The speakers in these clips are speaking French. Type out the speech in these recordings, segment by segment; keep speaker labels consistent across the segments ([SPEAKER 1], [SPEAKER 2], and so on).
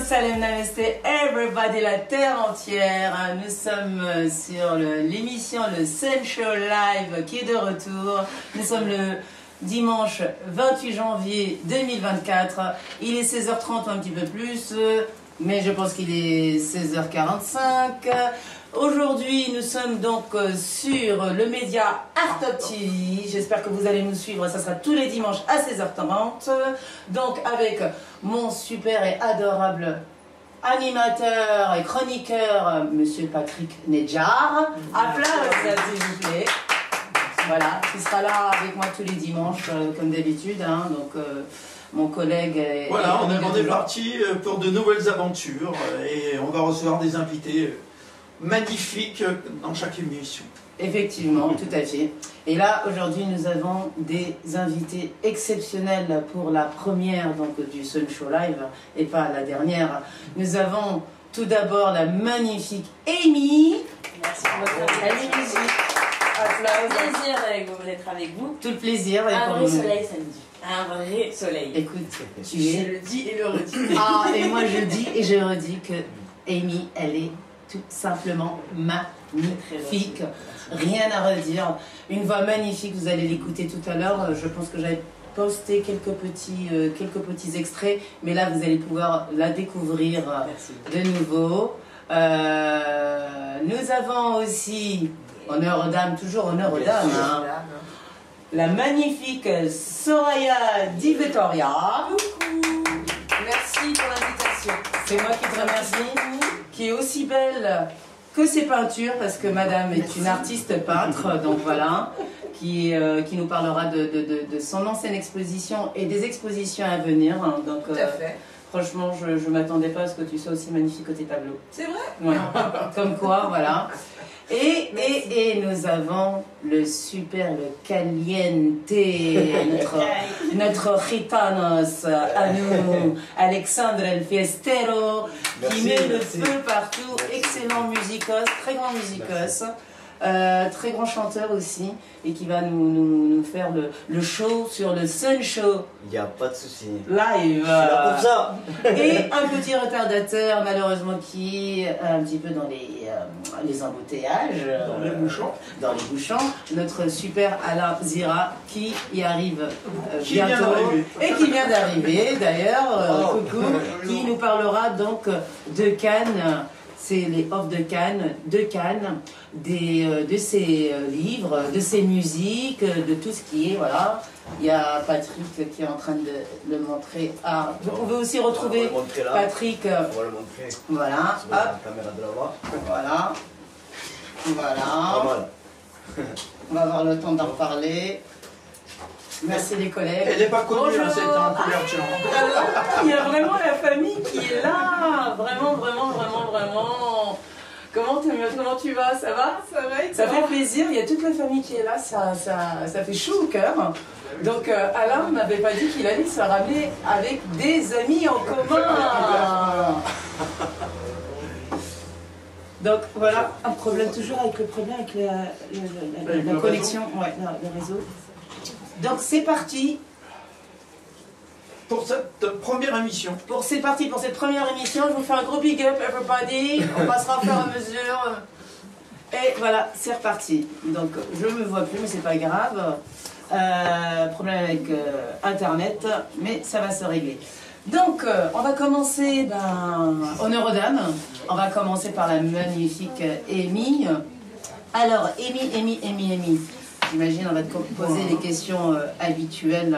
[SPEAKER 1] salam, namaste, everybody, la terre entière. Nous sommes sur l'émission Le Sun Show Live qui est de retour. Nous sommes le dimanche 28 janvier 2024. Il est 16h30, un petit peu plus, mais je pense qu'il est 16h45. Aujourd'hui, nous sommes donc sur le média Art Top TV. J'espère que vous allez nous suivre. Ça sera tous les dimanches à 16h30. Donc, avec mon super et adorable animateur et chroniqueur, Monsieur Patrick Nedjar. Applause, s'il vous plaît. Voilà, qui sera là avec moi tous les dimanches, comme d'habitude. Hein, donc, mon collègue.
[SPEAKER 2] Voilà, on est parti pour de nouvelles aventures et on va recevoir des invités magnifiques dans chaque émission.
[SPEAKER 1] Effectivement, tout à fait. Et là, aujourd'hui, nous avons des invités exceptionnels pour la première donc, du Sun Show Live et pas la dernière. Nous avons tout d'abord la magnifique Amy.
[SPEAKER 3] Merci beaucoup.
[SPEAKER 1] Salut, musique. Applause.
[SPEAKER 3] Plaisir d'être avec vous.
[SPEAKER 1] Tout le plaisir.
[SPEAKER 3] Un vrai soleil samedi. Un vrai soleil.
[SPEAKER 1] Écoute, tu
[SPEAKER 3] Je
[SPEAKER 1] es...
[SPEAKER 3] le dis et le redis.
[SPEAKER 1] Ah, et moi je dis et je redis que Amy, elle est tout simplement magnifique. Rien à redire. Une voix magnifique, vous allez l'écouter tout à l'heure. Je pense que j'avais posté quelques petits extraits, mais là vous allez pouvoir la découvrir de nouveau. Nous avons aussi, honneur aux dames, toujours honneur aux dames, hein, la magnifique Soraya Di Vittoria.
[SPEAKER 3] Merci pour l'invitation.
[SPEAKER 1] C'est moi qui te remercie, qui est aussi belle que ses peintures, parce que madame est une artiste peintre, donc voilà, qui nous parlera de son ancienne exposition et des expositions à venir. Hein, donc,
[SPEAKER 3] tout à fait.
[SPEAKER 1] Franchement, je ne m'attendais pas à ce que tu sois aussi magnifique que tes tableaux.
[SPEAKER 3] C'est vrai?
[SPEAKER 1] Ouais. Comme quoi, voilà. Et nous avons le super, le caliente, notre gitanos à nous, Alexandre El Fiestero, qui met le feu partout, excellent musicos, très grand musicos, très grand chanteur aussi, et qui va nous faire le show sur le Sun Show.
[SPEAKER 4] Il n'y a pas de souci.
[SPEAKER 1] Live.
[SPEAKER 4] Je suis là pour ça.
[SPEAKER 1] Et un petit retardateur, malheureusement, qui est un petit peu dans les embouteillages.
[SPEAKER 2] Dans les bouchons.
[SPEAKER 1] Dans les bouchons. Notre super Alain Zira, qui y arrive
[SPEAKER 2] Qui vient
[SPEAKER 1] bientôt.
[SPEAKER 2] d'arriver.
[SPEAKER 1] Et qui vient d'arriver, d'ailleurs. Coucou. Qui nous parlera donc de Cannes. C'est les offres de Cannes, de ses livres, de ses musiques, de tout ce qui est, voilà. Il y a Patrick qui est en train de le montrer. Ah, on veut aussi retrouver Patrick.
[SPEAKER 4] On va le montrer.
[SPEAKER 1] Voilà,
[SPEAKER 4] Sur la
[SPEAKER 1] hop,
[SPEAKER 4] caméra de là-bas.
[SPEAKER 1] voilà, voilà.
[SPEAKER 4] Pas mal.
[SPEAKER 1] On va avoir le temps d'en reparler. Merci les collègues.
[SPEAKER 2] Elle n'est pas connue,
[SPEAKER 1] Bonjour.
[SPEAKER 2] hein, c'était en couverture.
[SPEAKER 1] Il y a vraiment la famille qui est là. Vraiment. Comment tu vas? Ça va? Ça fait plaisir. Il y a toute la famille qui est là. Ça fait chaud au cœur. Donc Alain ne m'avait pas dit qu'il allait se ramener avec des amis en commun. Donc voilà, un problème toujours avec la connexion, ouais, le réseau. Donc c'est parti.
[SPEAKER 2] Pour cette première émission.
[SPEAKER 1] C'est parti pour cette première émission. Je vous fais un gros big up, everybody. On passera au fur et à mesure. Et voilà, c'est reparti. Donc je me vois plus, mais c'est pas grave. Problème avec Internet, mais ça va se régler. Donc on va commencer, honneur aux dames. On va commencer par la magnifique Amy. Alors Amy. J'imagine on va te poser les questions habituelles.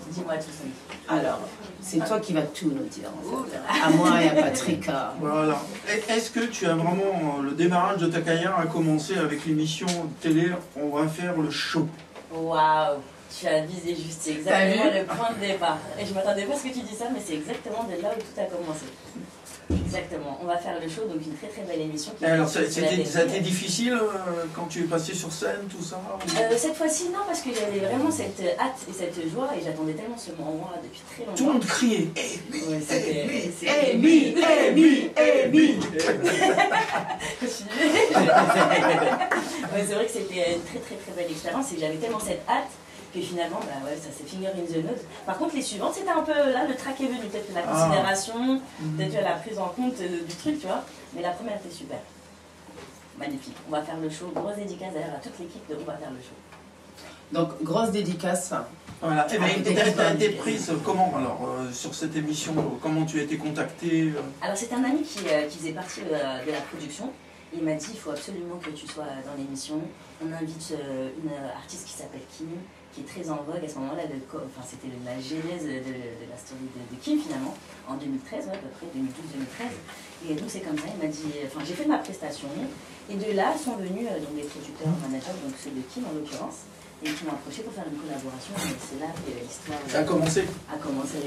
[SPEAKER 3] Dis-moi tout ça.
[SPEAKER 1] Alors, c'est toi qui vas tout nous dire, en fait. À moi et à Patrick.
[SPEAKER 2] Voilà. Est-ce que tu as vraiment... le démarrage de ta carrière a commencé avec l'émission télé On va faire le show?
[SPEAKER 3] Waouh, tu as visé juste, c'est exactement le point de départ. Et je m'attendais pas à ce que tu dis ça, mais c'est exactement de là où tout a commencé. Exactement, on va faire le show, donc une très très belle émission.
[SPEAKER 2] Alors ça a été difficile quand tu es passé sur scène, tout ça?
[SPEAKER 3] Cette fois-ci non, parce qu'il y avait vraiment cette hâte et cette joie, et j'attendais tellement ce moment depuis très longtemps.
[SPEAKER 2] Tout le monde criait
[SPEAKER 1] Amy.
[SPEAKER 3] C'est vrai que c'était une très très très belle expérience, et j'avais tellement cette hâte que finalement, bah ouais, ça c'est finger in the nose. Par contre, les suivantes, c'était un peu, là, le track est venu, peut-être la considération, peut-être la prise en compte du truc, tu vois. Mais la première était super. Magnifique. On va faire le show. Grosse dédicace d'ailleurs à toute l'équipe de On va faire le show.
[SPEAKER 1] Donc, grosse dédicace.
[SPEAKER 2] Voilà. Et tu as été prise comment alors sur cette émission? Comment tu as été contactée?
[SPEAKER 3] Alors, c'est un ami qui faisait partie de la production. Il m'a dit il faut absolument que tu sois dans l'émission. On invite une artiste qui s'appelle Kim, qui est très en vogue à ce moment-là. C'était la genèse de la story de Kim finalement, en 2013, ouais, à peu près 2012-2013. Et donc c'est comme ça, il m'a dit, j'ai fait ma prestation. Et de là sont venus donc, des producteurs, managers, donc ceux de Kim en l'occurrence, et qui m'ont approché pour faire une collaboration. Et c'est là que l'histoire
[SPEAKER 2] a commencé.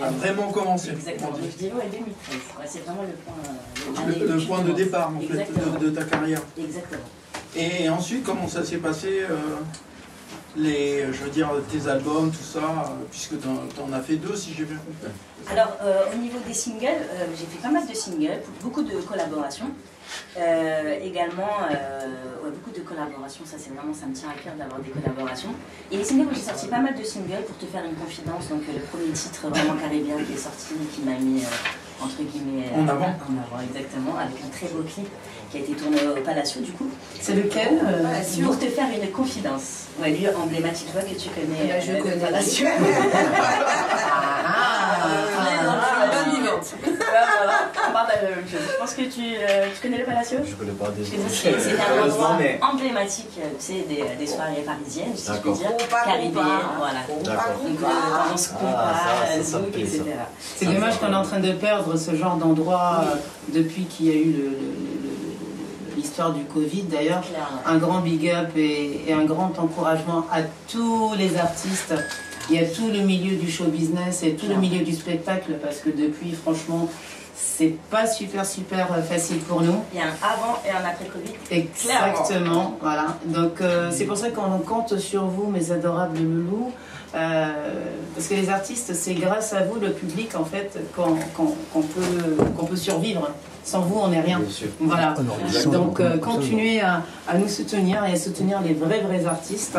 [SPEAKER 2] A vraiment commencé.
[SPEAKER 3] Exactement. Donc, je dirais ouais, 2013. Ouais, c'est vraiment le point.
[SPEAKER 2] Le point de départ en fait de ta carrière.
[SPEAKER 3] Exactement.
[SPEAKER 2] Et ensuite, comment ça s'est passé je veux dire, tes albums, tout ça, puisque tu en as fait 2 si j'ai bien compris.
[SPEAKER 3] Alors, au niveau des singles, j'ai fait pas mal de singles, beaucoup de collaborations. Également, beaucoup de collaborations, ça me tient à cœur d'avoir des collaborations. Et les singles, j'ai sorti pas mal de singles pour te faire une confidence. Donc, le premier titre vraiment caribéen qui est sorti, qui m'a mis entre guillemets
[SPEAKER 2] en avant,
[SPEAKER 3] exactement, avec un très beau clip qui a été tourné au Palacio du coup.
[SPEAKER 1] C'est lequel
[SPEAKER 3] Pour te faire une confidence. Ouais, lieu emblématique, je vois que tu connais.
[SPEAKER 1] Je connais.
[SPEAKER 3] Palacio.
[SPEAKER 1] Bonne vivante.
[SPEAKER 3] On parle de la même chose. Je pense que tu connais le Palacio.
[SPEAKER 4] Je connais pas des
[SPEAKER 3] C'est un endroit emblématique, tu sais, des soirées parisiennes, si je peux dire, caribéennes, voilà. Donc, danse, compas, zouk, etc.
[SPEAKER 1] C'est dommage qu'on est en train de perdre ce genre d'endroit depuis qu'il y a eu l'histoire du Covid d'ailleurs. Un grand big up et un grand encouragement à tous les artistes. Il y a tout le milieu du show business et tout le milieu du spectacle parce que depuis, franchement, c'est pas super facile pour nous.
[SPEAKER 3] Il y a un avant et un après Covid.
[SPEAKER 1] Exactement, voilà. Donc c'est pour ça qu'on compte sur vous, mes adorables loulous. Parce que les artistes, c'est grâce à vous, le public, en fait, qu'on peut survivre. Sans vous, on n'est rien. Voilà. Donc, continuez à nous soutenir et à soutenir les vrais artistes.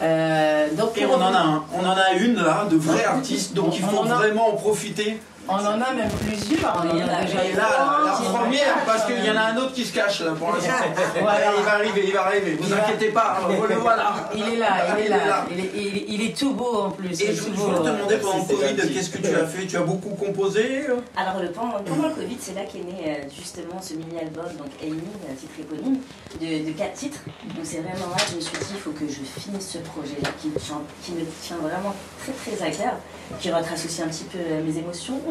[SPEAKER 2] Donc, et on en a une là, de vrais artistes, donc il faut vraiment en profiter.
[SPEAKER 1] On en a même plusieurs.
[SPEAKER 2] Il y en a déjà la première, parce qu'il y en a un autre qui se cache là pour l'instant. Voilà, il va arriver, vous inquiétez pas, le voilà.
[SPEAKER 1] Il est là. Il est tout beau en plus.
[SPEAKER 2] Et je voulais te demander pendant le Covid, qu'est-ce que tu as fait? Tu as beaucoup composé?
[SPEAKER 3] Alors pendant le Covid, c'est là qu'est né justement ce mini-album, donc Amy, titre éponyme, de 4 titres. Donc c'est vraiment là, je me suis dit, il faut que je finisse ce projet-là qui me tient vraiment très à cœur, qui retrace aussi un petit peu mes émotions.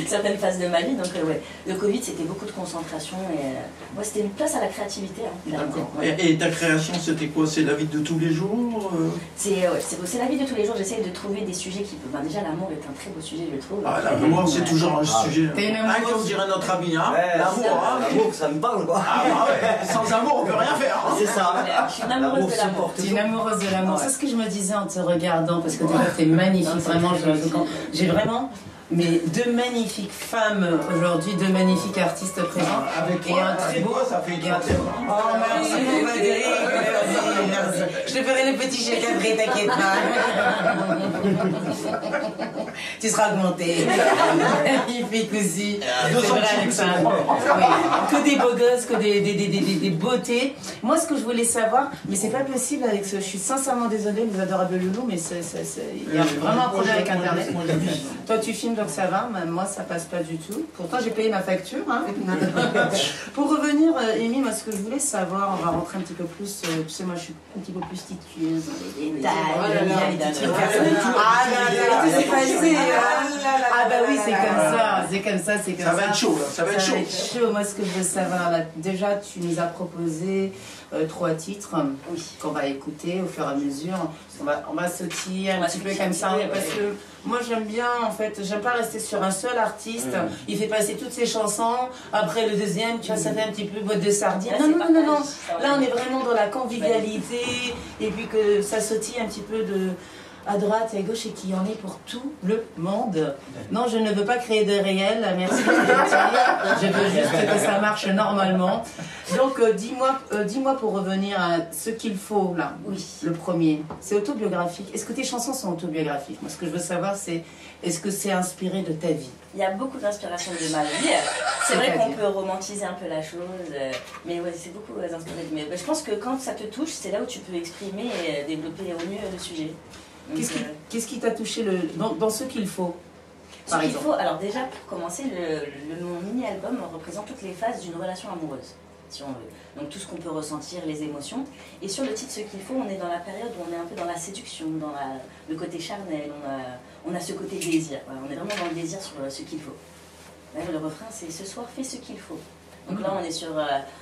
[SPEAKER 3] Certaines phases de ma vie, donc ouais, le Covid c'était beaucoup de concentration et ouais, c'était une place à la créativité.
[SPEAKER 2] D'accord. Et ta création c'était quoi? C'est la vie de tous les jours?
[SPEAKER 3] C'est la vie de tous les jours, j'essaye de trouver des sujets qui peuvent. Déjà l'amour est un très beau sujet, je trouve.
[SPEAKER 2] Ah, l'amour c'est toujours un sujet.
[SPEAKER 1] T'es une amoureuse,
[SPEAKER 2] on dirait notre ami, hein.
[SPEAKER 4] L'amour, ça me parle quoi.
[SPEAKER 2] Ah bah ouais, sans amour on peut rien faire.
[SPEAKER 4] C'est ça.
[SPEAKER 3] Je suis une amoureuse de l'amour.
[SPEAKER 1] Tu es une amoureuse de l'amour. C'est ce que je me disais en te regardant, parce que t'es magnifique, vraiment. J'ai vraiment. Mais 2 magnifiques femmes aujourd'hui, 2 magnifiques artistes présents.
[SPEAKER 2] Avec toi,
[SPEAKER 1] un très beau.
[SPEAKER 2] Ça fait éclater.
[SPEAKER 1] Oh merci, merci. Je te ferai le petit chèque après, t'inquiète pas. Tu seras augmenté. Magnifique aussi. C'est vrai, Alexandre. Oui. Que des beaux gosses, que des beautés. Moi, ce que je voulais savoir, mais c'est pas possible, Alex. Je suis sincèrement désolée, mes adorables loulous, mais il y a vraiment un problème avec Internet. Toi, tu filmes. Donc ça va, moi ça passe pas du tout. Pourtant j'ai payé ma facture. Hein. Pour revenir, Amy, moi ce que je voulais savoir, on va rentrer un petit peu plus, tu sais moi je suis un petit peu plus titueuse dans les détails. Ah bah oui c'est comme ça.
[SPEAKER 2] Ça va être chaud là, ça va être chaud.
[SPEAKER 1] Moi ce que je veux savoir, là, déjà tu nous as proposé 3 titres qu'on va écouter au fur et à mesure. On va sautiller un petit peu comme ça, parce que moi j'aime bien en fait, j'aime pas rester sur un seul artiste, il fait passer toutes ses chansons, après le deuxième, tu vois, ça fait un petit peu boîte de sardines. Non. Là on est vraiment dans la convivialité, et puis que ça sautille un petit peu à droite et à gauche et qu'il y en ait pour tout le monde. Non, je ne veux pas créer de réel, merci. Je veux juste que ça marche normalement. Donc, dis-moi pour revenir à ce qu'il faut là.
[SPEAKER 3] Oui.
[SPEAKER 1] Le premier, c'est autobiographique. Est-ce que tes chansons sont autobiographiques? Moi, ce que je veux savoir, c'est est-ce que c'est inspiré de ta vie?
[SPEAKER 3] Il y a beaucoup d'inspiration de ma vie. C'est vrai qu'on peut romantiser un peu la chose, mais ouais, c'est beaucoup inspiré de mes... Je pense que quand ça te touche, c'est là où tu peux exprimer et développer au mieux le sujet.
[SPEAKER 1] Qu'est-ce qui t'a touché dans ce qu'il faut?
[SPEAKER 3] Ce qu'il faut, alors déjà pour commencer, mon mini-album représente toutes les phases d'une relation amoureuse, si on veut. Donc tout ce qu'on peut ressentir, les émotions. Et sur le titre Ce qu'il faut, on est dans la période où on est un peu dans la séduction, dans le côté charnel, on a ce côté désir. Voilà, on est vraiment dans le désir sur ce qu'il faut. Là, le refrain, c'est ce soir, fais ce qu'il faut. Donc là, on est sur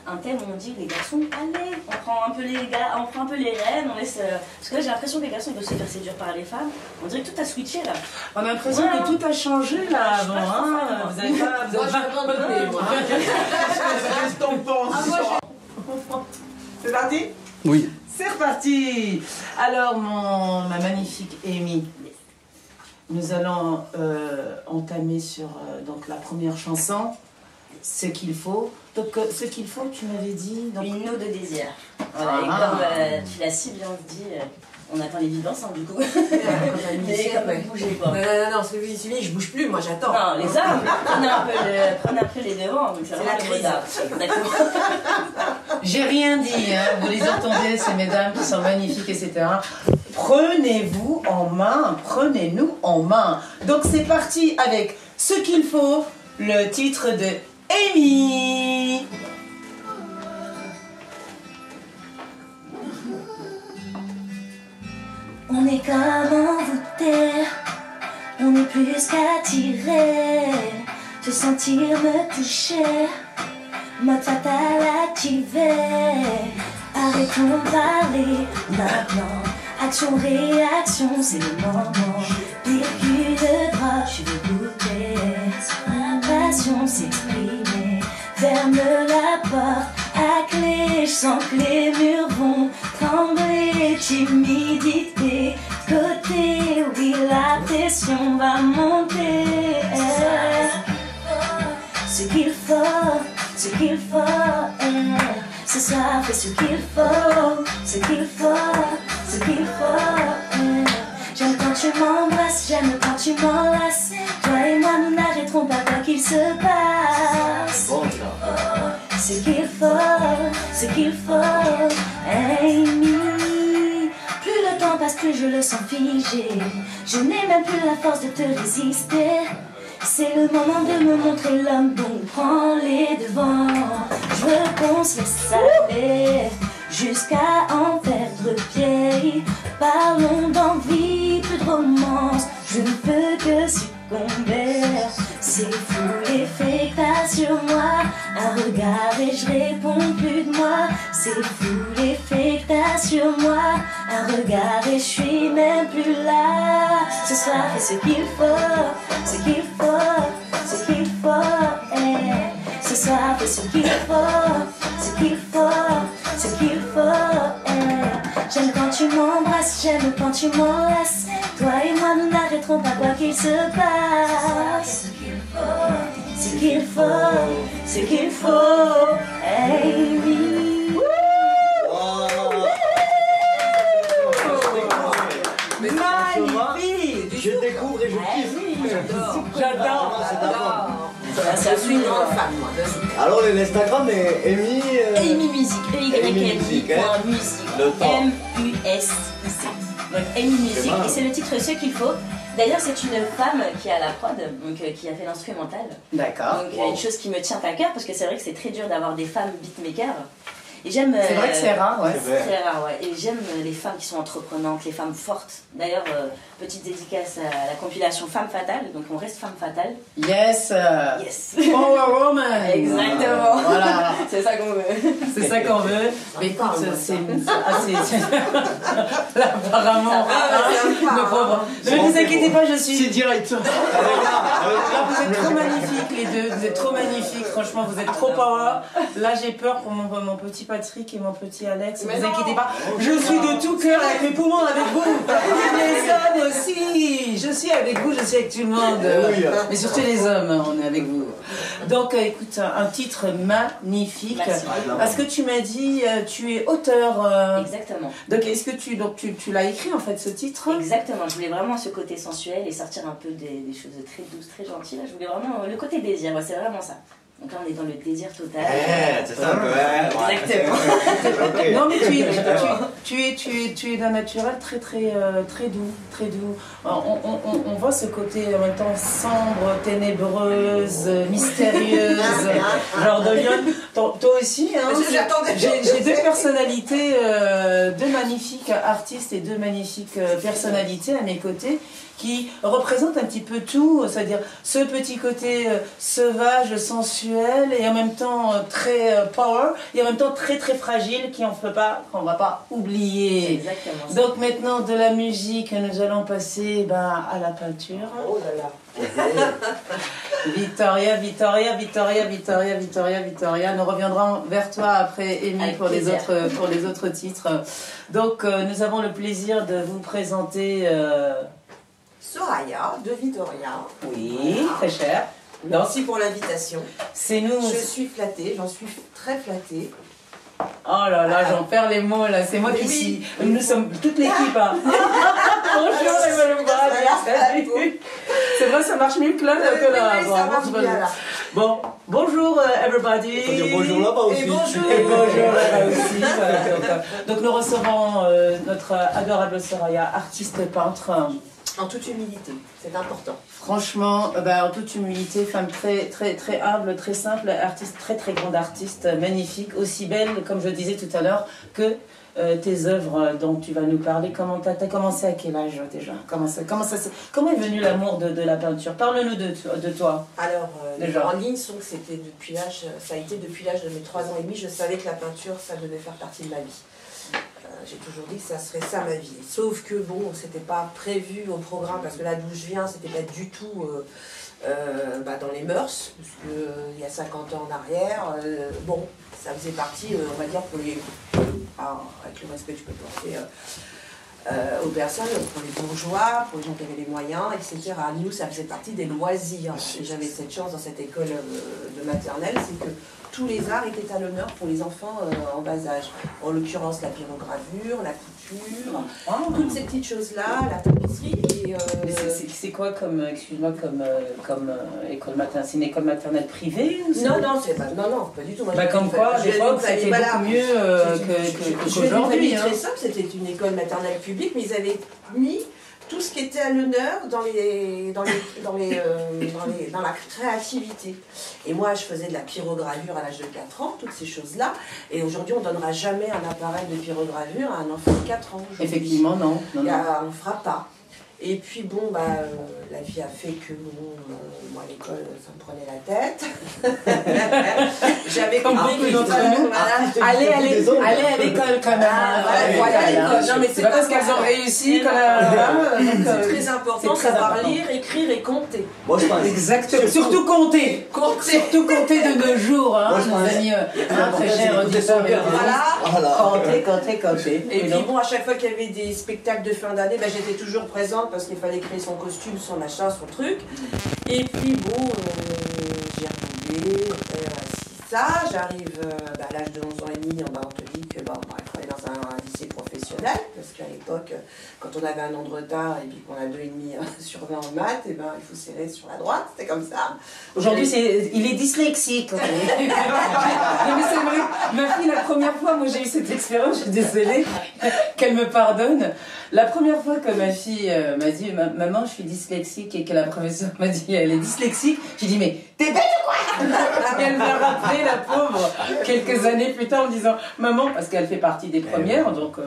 [SPEAKER 3] un thème où on dit les garçons, allez, on prend un peu les rênes, on laisse. Parce que là, j'ai l'impression que les garçons ils veulent se faire séduire par les femmes. On dirait que tout a switché là.
[SPEAKER 1] On a l'impression que tout a changé là avant. Hein. Vous avez pas. Moi, je suis pas bonne moi.
[SPEAKER 2] Qu'est-ce que t'en penses?
[SPEAKER 1] C'est parti?
[SPEAKER 4] Oui.
[SPEAKER 1] C'est reparti. Alors, ma magnifique Amy, nous allons entamer sur donc la première chanson. Ce qu'il faut. Donc, ce qu'il faut, tu m'avais dit. Donc...
[SPEAKER 3] Une ode de désir. Voilà, et comme tu l'as si bien dit, on attend les vivants ensemble du coup. Mais comme bouger quoi.
[SPEAKER 5] Non, celui, je bouge plus, moi j'attends.
[SPEAKER 3] Non, les hommes, prenez un peu les devants. C'est la crise. D'accord.
[SPEAKER 1] J'ai rien dit, hein. Vous les entendez, ces mesdames qui sont magnifiques, etc. Prenez-vous en main, prenez-nous en main. Donc, c'est parti avec ce qu'il faut, le titre de Amy.
[SPEAKER 3] On est comme envoûté, on est plus qu'attiré, te sentir me toucher, mode fatal activé. Arrêtons de parler maintenant, action, réaction, c'est le moment. Vécu de drogue, je veux goûter, passion s'exprimer. Ferme la porte à clé, je sens que les murs vont trembler. Timidité, côté, oui la pression va monter. Ce qu'il faut, ce qu'il faut. Ce soir, fais ce qu'il faut, ce qu'il faut, ce qu'il faut. J'aime quand tu m'embrasses, j'aime quand tu m'enlaces. Toi et moi, nous n'arrêterons pas quoi qu'il se passe. Ce qu'il faut, ce qu'il faut, Amy. Plus le temps passe, plus je le sens figé. Je n'ai même plus la force de te résister. C'est le moment de me montrer l'homme, donc prends les devants. Je veux qu'on se laisse aller jusqu'à en perdre pied. Parlons d'envie, plus de romance. Je ne peux que succomber. C'est fou l'effet que t'as sur moi. Un regard et je réponds plus de moi. C'est fou l'effet que t'as sur moi. Un regard et je suis même plus là. Ce soir fais ce qu'il faut, ce qu'il faut, ce qu'il faut. Ce soir fais ce qu'il faut, ce qu'il faut, ce qu'il faut. J'aime quand tu m'embrasses, j'aime quand tu m'enlaces. Toi et moi nous n'arrêterons pas quoi qu'il se passe. Ce qu'il faut, ce qu'il faut, Amy.
[SPEAKER 1] Magnifique.
[SPEAKER 4] Je découvre et je kiffe.
[SPEAKER 5] J'adore. Je suis une grande fan, moi.
[SPEAKER 4] Alors, l'Instagram est Amy.
[SPEAKER 3] Amy Music,
[SPEAKER 4] Music,
[SPEAKER 3] E-Y-M-I.music, M-U-S-I-C. Donc Amy Music, et c'est le titre Ce qu'il faut. D'ailleurs, c'est une femme qui a la prod, donc qui a fait l'instrumental.
[SPEAKER 1] D'accord.
[SPEAKER 3] Donc une chose qui me tient à cœur, parce que c'est vrai que c'est très dur d'avoir des femmes beatmakers. Et j'aime.
[SPEAKER 1] C'est vrai que c'est rare, ouais.
[SPEAKER 3] C'est très rare, ouais. Et j'aime les femmes qui sont entreprenantes, les femmes fortes. D'ailleurs, petite dédicace à la compilation Femme Fatale, donc on reste Femme Fatale.
[SPEAKER 1] Yes.
[SPEAKER 3] Yes.
[SPEAKER 1] Power Woman.
[SPEAKER 3] Exactement.
[SPEAKER 1] Voilà.
[SPEAKER 3] C'est ça qu'on veut.
[SPEAKER 1] C'est ça qu'on veut. Mais écoute, c'est assez... Là, apparemment, le pauvre. Ne vous inquiétez pas, je suis...
[SPEAKER 2] C'est direct.
[SPEAKER 1] Là, vous êtes trop magnifiques les deux, vous êtes trop magnifiques, franchement, vous êtes trop power. Là, j'ai peur pour mon petit Patrick et mon petit Alex, ne vous inquiétez pas. Je suis de tout cœur avec mes poumons avec vous. Les hommes aussi, je suis avec vous, je suis avec tout le monde. Mais surtout les hommes, on est avec vous. Donc, écoute, un titre magnifique.
[SPEAKER 3] Merci.
[SPEAKER 1] Parce que tu m'as dit, tu es auteur.
[SPEAKER 3] Exactement.
[SPEAKER 1] Donc, est-ce que tu l'as écrit en fait ce titre?
[SPEAKER 3] Exactement, je voulais vraiment ce côté sensuel et sortir un peu des choses très douces, très gentilles. Là, je voulais vraiment le côté désir, ouais, c'est vraiment ça. Donc là, on est dans le désir total.
[SPEAKER 4] C'est ça un peu, ouais.
[SPEAKER 3] Exactement.
[SPEAKER 1] Non mais tu es d'un naturel très doux, très doux. On voit ce côté en même temps sombre, ténébreuse, mystérieuse, genre de lion. Toi aussi, hein. J'ai deux personnalités, deux magnifiques artistes et deux magnifiques personnalités à mes côtés qui représentent un petit peu tout, c'est-à-dire ce petit côté sauvage, sensuel et en même temps très power et en même temps très fragile qu'on va pas oublier.
[SPEAKER 3] Exactement.
[SPEAKER 1] Donc maintenant de la musique, nous allons passer à la peinture.
[SPEAKER 5] Oh là là.
[SPEAKER 1] Victoria, nous reviendrons vers toi après Amy pour les autres titres. Donc nous avons le plaisir de vous présenter
[SPEAKER 5] Soraya de Vitoria.
[SPEAKER 1] oui,
[SPEAKER 5] Voilà.
[SPEAKER 1] très cher.
[SPEAKER 5] Merci pour l'invitation.
[SPEAKER 1] C'est nous.
[SPEAKER 5] Je suis flattée, j'en suis très flattée.
[SPEAKER 1] Oh là là, j'en perds les mots là, c'est moi
[SPEAKER 5] Mais
[SPEAKER 1] qui
[SPEAKER 5] oui.
[SPEAKER 1] suis. Nous sommes toute l'équipe. Hein. Bonjour, Emmanuel Salut. C'est vrai, ça marche mieux que là que là.
[SPEAKER 5] Oui, ça marche bien là.
[SPEAKER 1] Bon, bonjour everybody.
[SPEAKER 4] Faut dire bonjour là-bas aussi.
[SPEAKER 5] Et bonjour.
[SPEAKER 1] Et bonjour là aussi. Voilà, donc nous recevons notre adorable Soraya, artiste peintre.
[SPEAKER 5] En toute humilité, c'est important.
[SPEAKER 1] Franchement, en toute humilité, femme très humble, très simple, artiste, très grande artiste, magnifique, aussi belle, comme je disais tout à l'heure, que tes œuvres dont tu vas nous parler. Comment t'as commencé à quel âge déjà? Comment est venu l'amour de la peinture? Parle-nous de toi.
[SPEAKER 5] Alors,
[SPEAKER 1] Déjà.
[SPEAKER 5] en ligne, c'était ça a été depuis l'âge de mes 3 ans et demi, je savais que la peinture, ça devait faire partie de ma vie. J'ai toujours dit que ça serait ça ma vie. Sauf que bon, c'était pas prévu au programme, parce que là d'où je viens, c'était pas du tout dans les mœurs, parce que il y a 50 ans en arrière, bon, ça faisait partie, on va dire, pour les... avec le respect que je peux porter aux personnes, pour les bourgeois, pour les gens qui avaient les moyens, etc. Nous, ça faisait partie des loisirs. Et j'avais cette chance dans cette école de maternelle, c'est que tous les arts étaient à l'honneur pour les enfants en bas âge. En l'occurrence, la pyrogravure, la couture, toutes ces petites choses-là, la tapisserie.
[SPEAKER 1] C'est quoi comme, excuse-moi, comme école maternelle? C'est une école maternelle privée ou
[SPEAKER 5] Non, pas du tout. Moi,
[SPEAKER 1] comme quoi, à l'époque, c'était beaucoup mieux qu'aujourd'hui.
[SPEAKER 5] Très simple, c'était une école maternelle publique, mais ils avaient mis tout ce qui était à l'honneur dans la créativité. Et moi, je faisais de la pyrogravure à l'âge de 4 ans, toutes ces choses-là. Et aujourd'hui, on ne donnera jamais un appareil de pyrogravure à un enfant de 4 ans.
[SPEAKER 1] Effectivement, non.
[SPEAKER 5] On ne fera pas. Et puis bon, la vie a fait que moi à l'école, ça me prenait la tête. J'avais
[SPEAKER 1] comme beaucoup d'entre nous. Allez à l'école quand même.
[SPEAKER 5] Voilà l'école. Non mais
[SPEAKER 1] c'est pas parce qu'elles ont réussi quand même.
[SPEAKER 5] C'est très important de savoir lire, écrire et compter.
[SPEAKER 4] Moi je pense.
[SPEAKER 1] Exactement. Surtout compter. Surtout compter de nos jours, hein, nos amis très chers auditeurs.
[SPEAKER 5] Voilà.
[SPEAKER 1] Compter.
[SPEAKER 5] Et puis bon, à chaque fois qu'il y avait des spectacles de fin d'année, j'étais toujours présente parce qu'il fallait créer son costume, son machin, son truc. Et puis bon, j'ai redoublé, ça, j'arrive à l'âge de 11 ans et demi, on te dit que il faut aller dans un lycée professionnel, parce qu'à l'époque, quand on avait un an de retard et puis qu'on a 2,5 sur 20 en maths, il faut serrer sur la droite, c'était comme ça.
[SPEAKER 1] Aujourd'hui, il est dyslexique. Non mais c'est vrai, ma fille, la première fois, moi j'ai eu cette expérience, je suis désolée, qu'elle me pardonne. La première fois que ma fille m'a dit « Maman, je suis dyslexique » et que la professeure m'a dit « Elle est dyslexique », j'ai dit « Mais t'es bête ou quoi ?» Et elle m'a rappelé, la pauvre, quelques années plus tard en disant « Maman », parce qu'elle fait partie des premières, donc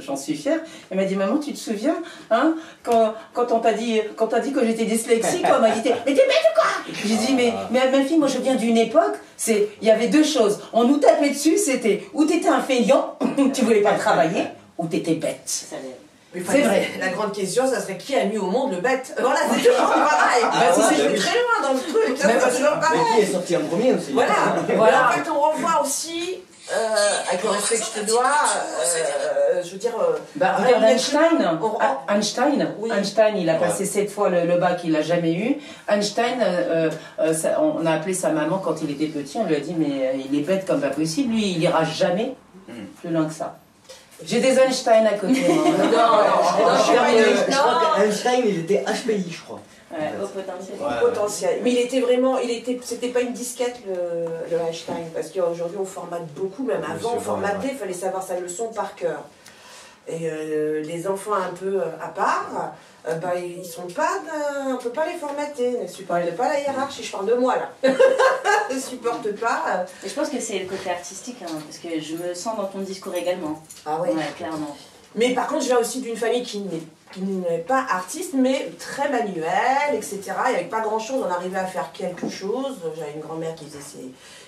[SPEAKER 1] j'en suis fière. Elle m'a dit, maman, tu te souviens, hein, quand on t'a dit que j'étais dyslexique, on m'a dit, mais t'es bête ou quoi? J'ai dit, mais ma fille, moi je viens d'une époque, il y avait deux choses. On nous tapait dessus, c'était ou t'étais un feignant, tu voulais pas travailler, ou t'étais bête.
[SPEAKER 5] C'est vrai. La grande question, ça serait qui a mis au monde le bête? Voilà, c'est toujours pareil. C'est très loin dans le truc. C'est toujours pareil.
[SPEAKER 4] Mais qui est sorti en premier aussi?
[SPEAKER 5] Voilà. En fait, on revoit aussi, avec le respect que je te dois, je veux dire.
[SPEAKER 1] Regarde Einstein.
[SPEAKER 5] Oui.
[SPEAKER 1] Einstein, il a passé 7 fois le bac, il l'a jamais eu. Einstein, on a appelé sa maman quand il était petit, on lui a dit, mais il est bête comme pas possible, lui, il ira jamais plus loin que ça. J'ai des Einstein à côté.
[SPEAKER 4] Je crois qu'Einstein, il était HPI, je crois.
[SPEAKER 3] Ouais, au potentiel.
[SPEAKER 5] Au potentiel. Mais il était vraiment, c'était pas une disquette le Einstein, parce qu'aujourd'hui on formate beaucoup, même avant on formatait, il fallait savoir sa leçon par cœur. Et les enfants un peu à part, ils sont pas, on peut pas les formater, ne supportent pas la hiérarchie, je parle de moi là, ne supportent pas.
[SPEAKER 3] Et je pense que c'est le côté artistique, hein, parce que je me sens dans ton discours également.
[SPEAKER 5] Ah ouais.
[SPEAKER 3] Ouais, clairement.
[SPEAKER 5] Mais par contre je viens aussi d'une famille qui n'est pas artiste, mais très manuelle, etc. Il n'y avait pas grand chose, on arrivait à faire quelque chose. J'avais une grand-mère qui faisait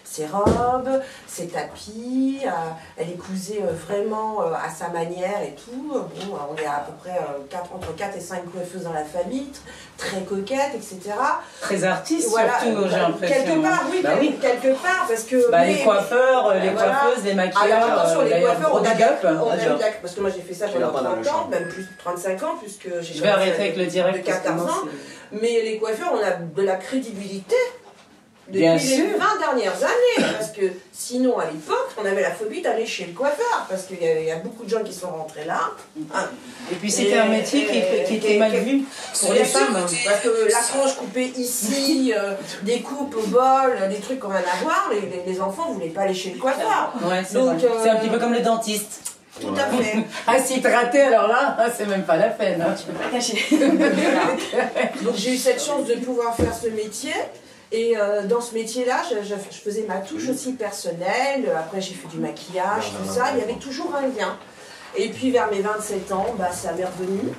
[SPEAKER 5] ses robes, ses tapis, elle écousait vraiment à sa manière et tout. Bon, on est à peu près entre 4 et 5 coiffeuses dans la famille, très coquettes, etc.
[SPEAKER 1] Très artiste
[SPEAKER 5] voilà,
[SPEAKER 1] surtout, j'ai l'impression.
[SPEAKER 5] Quelque part, oui, quelque part, parce que...
[SPEAKER 1] les coiffeurs, les coiffeuses, les maquilleurs,
[SPEAKER 5] alors attention, les coiffeurs, on a
[SPEAKER 1] up.
[SPEAKER 5] parce que moi j'ai fait ça pendant 30 ans, même plus de 35 ans, puisque j'ai...
[SPEAKER 1] Je vais arrêter avec le direct.
[SPEAKER 5] De 14 ans, mais les coiffeurs, on a de la crédibilité depuis
[SPEAKER 1] Bien
[SPEAKER 5] les
[SPEAKER 1] sûr.
[SPEAKER 5] 20 dernières années, parce que sinon à l'époque, on avait la phobie d'aller chez le coiffeur, parce qu'il y a beaucoup de gens qui sont rentrés là.
[SPEAKER 1] Et puis c'était un métier qui était mal vu pour les femmes.
[SPEAKER 5] Parce que la frange coupée ici, des coupes au bol, des trucs qu'on va avoir, les enfants ne voulaient pas aller chez le coiffeur.
[SPEAKER 1] Ouais, c'est vrai. C'est un petit peu comme le dentiste.
[SPEAKER 5] Tout à fait.
[SPEAKER 1] Ah, si te raté, alors là, c'est même pas la peine. Hein.
[SPEAKER 3] Tu peux pas cacher.
[SPEAKER 5] Donc j'ai eu cette chance de pouvoir faire ce métier. Et dans ce métier-là, je faisais ma touche aussi personnelle. Après, j'ai fait du maquillage, tout ça. Il y avait toujours un lien. Et puis, vers mes 27 ans, ça m'est revenu.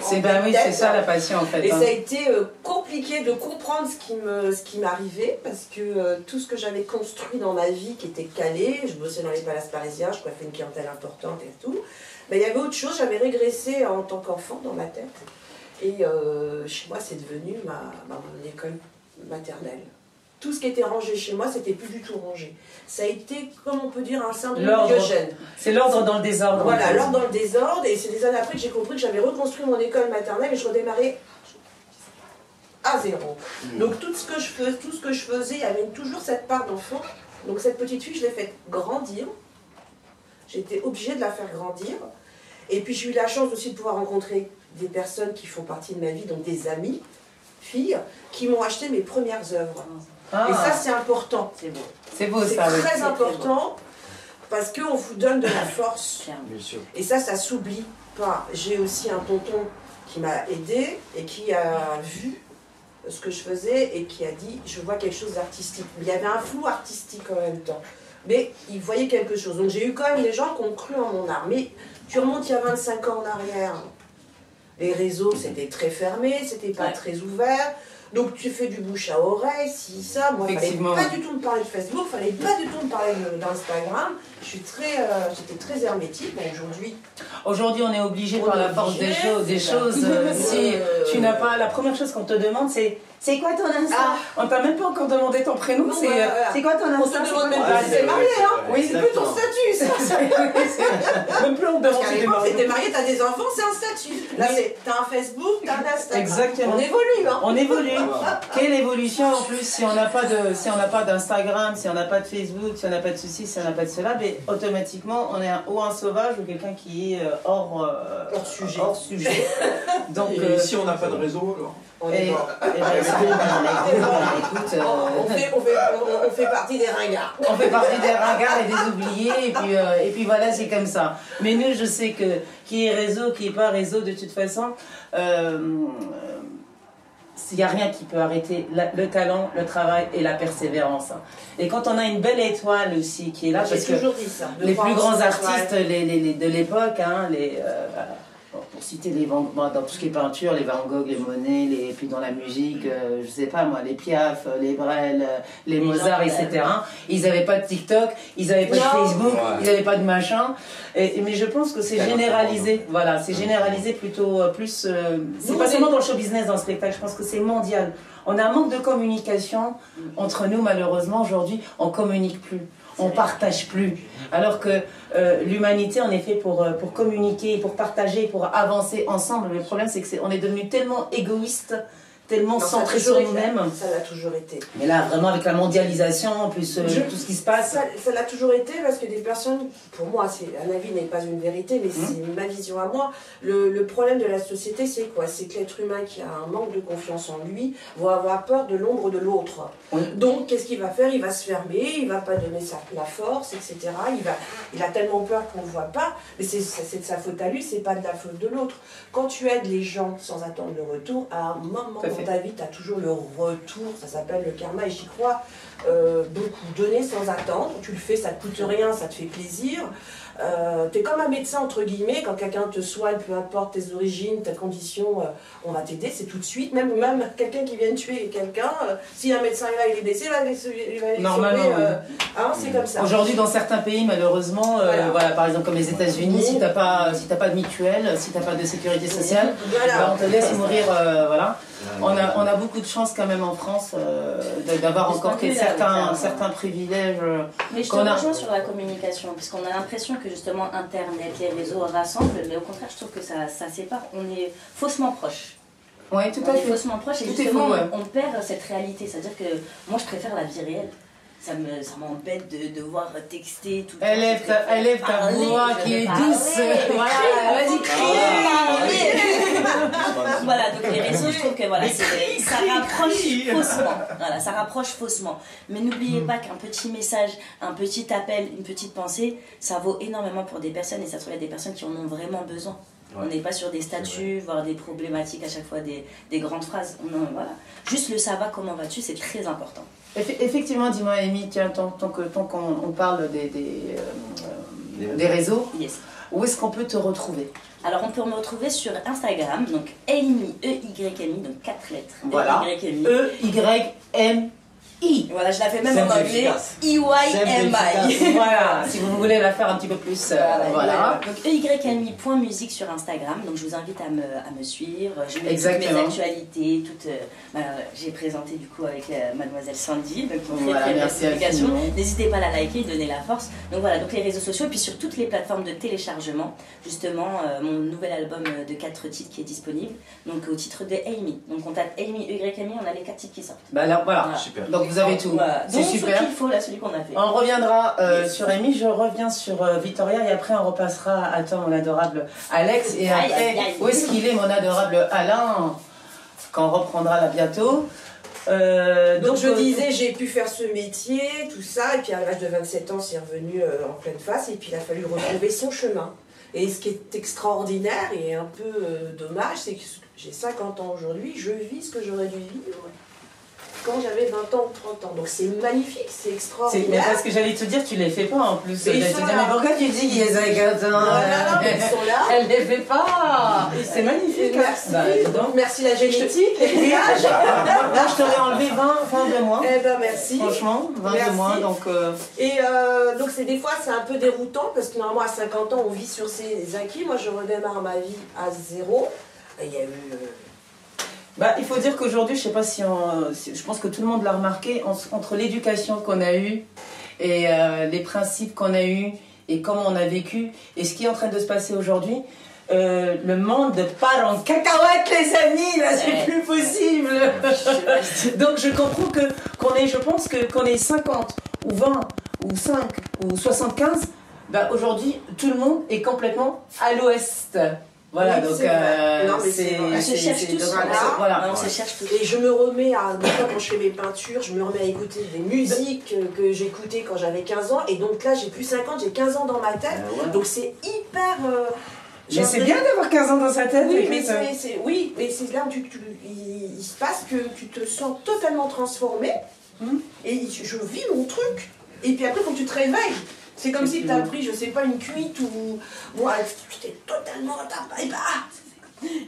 [SPEAKER 1] C'est ça la passion, en fait.
[SPEAKER 5] Et ça a été compliqué de comprendre ce qui m'arrivait, parce que tout ce que j'avais construit dans ma vie, qui était calé, je bossais dans les palaces parisiens, je coiffais une clientèle importante et tout, mais il y avait autre chose, j'avais régressé en tant qu'enfant dans ma tête. Et chez moi, c'est devenu mon école maternelle. Tout ce qui était rangé chez moi, c'était plus du tout rangé. Ça a été, comme on peut dire, un syndrome Diogène.
[SPEAKER 1] C'est l'ordre dans le désordre.
[SPEAKER 5] Voilà, l'ordre dans le désordre. Et c'est des années après que j'ai compris que j'avais reconstruit mon école maternelle et je redémarrais à zéro. Donc tout ce que je faisais, il y avait toujours cette part d'enfant. Donc cette petite fille, je l'ai faite grandir. J'étais obligée de la faire grandir. Et puis j'ai eu la chance aussi de pouvoir rencontrer des personnes qui font partie de ma vie, donc des amis, filles, qui m'ont acheté mes premières œuvres. Et ça, c'est important.
[SPEAKER 3] C'est beau.
[SPEAKER 1] C'est beau,
[SPEAKER 5] ça. C'est très important parce qu'on vous donne de la force.
[SPEAKER 4] Bien sûr.
[SPEAKER 5] Et ça s'oublie pas. J'ai aussi un tonton qui m'a aidé et qui a vu ce que je faisais et qui a dit je vois quelque chose d'artistique. Il y avait un flou artistique en même temps. Mais il voyait quelque chose. Donc j'ai eu quand même des gens qui ont cru en mon art. Mais tu remontes il y a 25 ans en arrière. Les réseaux, c'était très fermé, c'était pas très ouvert. Donc tu fais du bouche à oreille, si ça. Moi, il fallait pas du tout me parler de Facebook, il fallait pas du tout me parler d'Instagram. J'étais très hermétique. Bon, aujourd'hui,
[SPEAKER 1] on est obligé par la force des choses. Si tu n'as pas, la première chose qu'on te demande, c'est quoi ton Insta? On t'a même pas encore demandé ton prénom. C'est quoi ton Insta?
[SPEAKER 5] On te demande même pas si t'es marié, hein.
[SPEAKER 1] Oui,
[SPEAKER 5] c'est plus ton statut, ça.
[SPEAKER 1] Même plus on te demande
[SPEAKER 5] si t'es marié. T'es marié, t'as des enfants, c'est un statut. Là, t'as un Facebook, t'as un Instagram.
[SPEAKER 1] Exactement.
[SPEAKER 5] On évolue, hein.
[SPEAKER 1] On évolue. Quelle évolution en plus si on n'a pas d'Instagram, si on n'a pas de Facebook, si on n'a pas de ceci, si on n'a pas de cela, mais automatiquement on est ou un sauvage ou quelqu'un qui est hors sujet. Donc
[SPEAKER 2] et si on n'a pas de réseau alors
[SPEAKER 5] on est mort. On fait partie des ringards.
[SPEAKER 1] On fait partie des ringards et des oubliés, et puis voilà, c'est comme ça. Mais nous, je sais que qui est réseau, qui n'est pas réseau, de toute façon, il n'y a rien qui peut arrêter le talent, le travail et la persévérance. Et quand on a une belle étoile aussi qui est là, parce que
[SPEAKER 5] dit ça,
[SPEAKER 1] les plus grands artistes de l'époque, hein, pour citer les Van, dans tout ce qui est peinture, les Van Gogh, les Monet, puis dans la musique, je sais pas moi, les Piaf, les Brel, les Mozart, etc. Ils n'avaient pas de TikTok, ils n'avaient pas de Facebook, ils n'avaient pas de machin. Mais je pense que c'est généralisé. Voilà, c'est généralisé plutôt plus. C'est pas seulement dans le show business, dans le spectacle. Je pense que c'est mondial. On a un manque de communication entre nous, malheureusement. Aujourd'hui, on communique plus. On partage plus. Alors que l'humanité, en effet, pour communiquer, pour partager, pour avancer ensemble, le problème, c'est qu'on est devenu tellement égoïste, tellement centré sur nous-mêmes.
[SPEAKER 5] Ça l'a toujours été.
[SPEAKER 1] Mais là, vraiment, avec la mondialisation, en plus tout ce qui se passe.
[SPEAKER 5] Ça l'a toujours été parce que des personnes, pour moi, un avis n'est pas une vérité, mais c'est ma vision à moi. Le problème de la société, c'est quoi? C'est que l'être humain qui a un manque de confiance en lui va avoir peur de l'ombre de l'autre. Donc, qu'est-ce qu'il va faire? Il va se fermer, il va pas donner la force, etc. Il a tellement peur qu'on ne le voit pas, mais c'est de sa faute à lui, c'est pas de la faute de l'autre. Quand tu aides les gens sans attendre le retour, à un moment dans ta vie, tu as toujours le retour, ça s'appelle le karma et j'y crois. Beaucoup donner sans attendre, tu le fais, ça te coûte rien, ça te fait plaisir. T'es comme un médecin entre guillemets, quand quelqu'un te soigne, peu importe tes origines, ta condition, on va t'aider, c'est tout de suite. Même quelqu'un qui vient de tuer quelqu'un, si un médecin est là, il est blessé, il va
[SPEAKER 1] normalement,
[SPEAKER 5] sauver, hein, c'est comme ça.
[SPEAKER 1] Aujourd'hui, dans certains pays, malheureusement, voilà, par exemple comme les États-Unis, si t'as pas de mutuelle, si t'as pas de sécurité sociale, on te laisse mourir, voilà. On a beaucoup de chance quand même en France d'avoir encore certains privilèges.
[SPEAKER 3] Mais je te rejoins sur la communication, parce qu'on a l'impression que justement Internet, les réseaux rassemblent, mais au contraire je trouve que ça sépare, on est faussement proches.
[SPEAKER 1] Oui, tout à fait.
[SPEAKER 3] Faussement proches et justement on perd cette réalité, c'est-à-dire que moi je préfère la vie réelle. Ça m'embête de devoir texter tout le temps.
[SPEAKER 1] Élève ta voix qui est douce. Voilà, vas-y, crie.
[SPEAKER 3] Voilà, donc les réseaux, je trouve que voilà, ça rapproche faussement. Voilà, ça rapproche faussement. Mais n'oubliez pas qu'un petit message, un petit appel, une petite pensée, ça vaut énormément pour des personnes et ça se trouve, il y a des personnes qui en ont vraiment besoin. On n'est pas sur des statuts, voire des problématiques à chaque fois, des grandes phrases. Non, voilà. Juste le ça va, comment vas-tu, c'est très important.
[SPEAKER 1] Effectivement, dis-moi, Amy, tiens, tant qu'on parle des réseaux, où est-ce qu'on peut te retrouver?
[SPEAKER 3] Alors, on peut me retrouver sur Instagram, donc Amy, E-Y-M-I, donc 4 lettres.
[SPEAKER 1] Voilà, E-Y-M-I.
[SPEAKER 3] Voilà, je la fais même en anglais. E-Y-M-I.
[SPEAKER 1] Voilà, si vous voulez la faire un petit peu plus. Voilà.
[SPEAKER 3] Donc EYMI.musique sur Instagram. Donc je vous invite à me suivre. Je mets toutes mes actualités. J'ai présenté du coup avec mademoiselle Sandy. Donc une très belle publication. N'hésitez pas à la liker, donner la force. Donc voilà, donc les réseaux sociaux et puis sur toutes les plateformes de téléchargement. Justement, mon nouvel album de 4 titres qui est disponible. Donc au titre de Amy. Donc on tape Amy, E-Y-M-I, on a les 4 titres qui sortent.
[SPEAKER 1] Bah alors voilà, super. Donc vous avez tout. C'est super.
[SPEAKER 3] Il faut là, celui qu'on a fait.
[SPEAKER 1] On reviendra sur Amy, je reviens sur Victoria et après on repassera à toi, mon adorable Alex. Et après, où est-ce qu'il est, mon adorable Alain, quand on reprendra là bientôt.
[SPEAKER 5] Donc je disais, j'ai pu faire ce métier, tout ça, et puis à l'âge de 27 ans, c'est revenu en pleine face, et puis il a fallu retrouver son chemin. Et ce qui est extraordinaire et un peu dommage, c'est que j'ai 50 ans aujourd'hui, je vis ce que j'aurais dû vivre quand j'avais 20 ans ou 30 ans. Donc c'est magnifique, c'est extraordinaire.
[SPEAKER 1] Mais parce que j'allais te dire, tu les fais pas en plus. J'allais te dire, mais pourquoi tu dis qu'ils les ont 40 ans?
[SPEAKER 5] Non, mais ils sont là.
[SPEAKER 1] Elle les fait pas. C'est magnifique.
[SPEAKER 5] Merci.
[SPEAKER 1] Donc,
[SPEAKER 5] merci la génétique, l'héritage.
[SPEAKER 1] Là, je t'aurais enlevé 20 de moins.
[SPEAKER 5] Eh ben merci.
[SPEAKER 1] Franchement, 20
[SPEAKER 5] merci.
[SPEAKER 1] de moins. Donc,
[SPEAKER 5] Et donc des fois c'est un peu déroutant parce que normalement à 50 ans on vit sur ses acquis. Moi je redémarre ma vie à zéro. Et il y a eu...
[SPEAKER 1] il faut dire qu'aujourd'hui, je sais pas si je pense que tout le monde l'a remarqué, entre l'éducation qu'on a eue et les principes qu'on a eus et comment on a vécu et ce qui est en train de se passer aujourd'hui, le monde part en cacahuète, les amis, là c'est plus possible. Donc je comprends je pense qu'on est 50 ou 20 ou 5 ou 75, aujourd'hui tout le monde est complètement à l'ouest. Voilà,
[SPEAKER 5] oui,
[SPEAKER 1] donc
[SPEAKER 3] on se cherche tous.
[SPEAKER 1] Voilà.
[SPEAKER 3] On se cherche tous.
[SPEAKER 5] Et je me remets des fois quand je fais mes peintures, je me remets à écouter des musiques que j'écoutais quand j'avais 15 ans. Et donc là, j'ai plus 50, j'ai 15 ans dans ma tête. Donc c'est hyper
[SPEAKER 1] Mais c'est bien d'avoir 15 ans dans sa tête.
[SPEAKER 5] Oui,
[SPEAKER 1] écoute.
[SPEAKER 5] mais c'est là où il se passe que tu te sens totalement transformé. Et je vis mon truc. Et puis après, quand tu te réveilles, c'est comme si tu as pris, je sais pas, une cuite ou. Bon, tu t'es totalement. Et bah.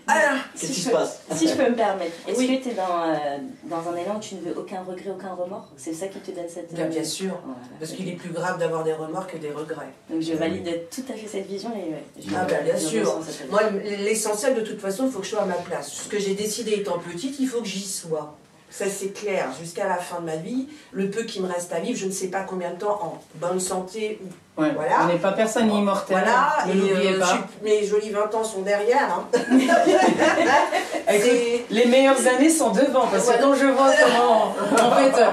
[SPEAKER 5] Alors,
[SPEAKER 4] Qu'est-ce qui se passe?
[SPEAKER 3] Si je peux me permettre, est-ce
[SPEAKER 5] Oui.
[SPEAKER 3] que tu es dans un élan où tu ne veux aucun regret, aucun remords? C'est ça qui te donne cette...
[SPEAKER 5] bien sûr.
[SPEAKER 3] Voilà.
[SPEAKER 5] Parce qu'il est plus grave d'avoir des remords que des regrets.
[SPEAKER 3] Donc je valide tout à fait cette vision et ouais,
[SPEAKER 5] Bien
[SPEAKER 3] je
[SPEAKER 5] sûr.
[SPEAKER 3] ressens cette-
[SPEAKER 5] Moi, l'essentiel de toute façon, il faut que je sois à ma place. Ce que j'ai décidé étant petite, il faut que j'y sois. Ça, c'est clair. Jusqu'à la fin de ma vie, le peu qui me reste à vivre, je ne sais pas combien de temps en bonne santé ou.
[SPEAKER 1] Ouais,
[SPEAKER 5] Voilà.
[SPEAKER 1] on n'est pas personne immortel.
[SPEAKER 5] Voilà,
[SPEAKER 1] Ne l'oubliez pas.
[SPEAKER 5] mes jolis 20 ans sont derrière. Hein.
[SPEAKER 1] Écoute, les meilleures années sont devant, parce que quand je vois comment, en fait,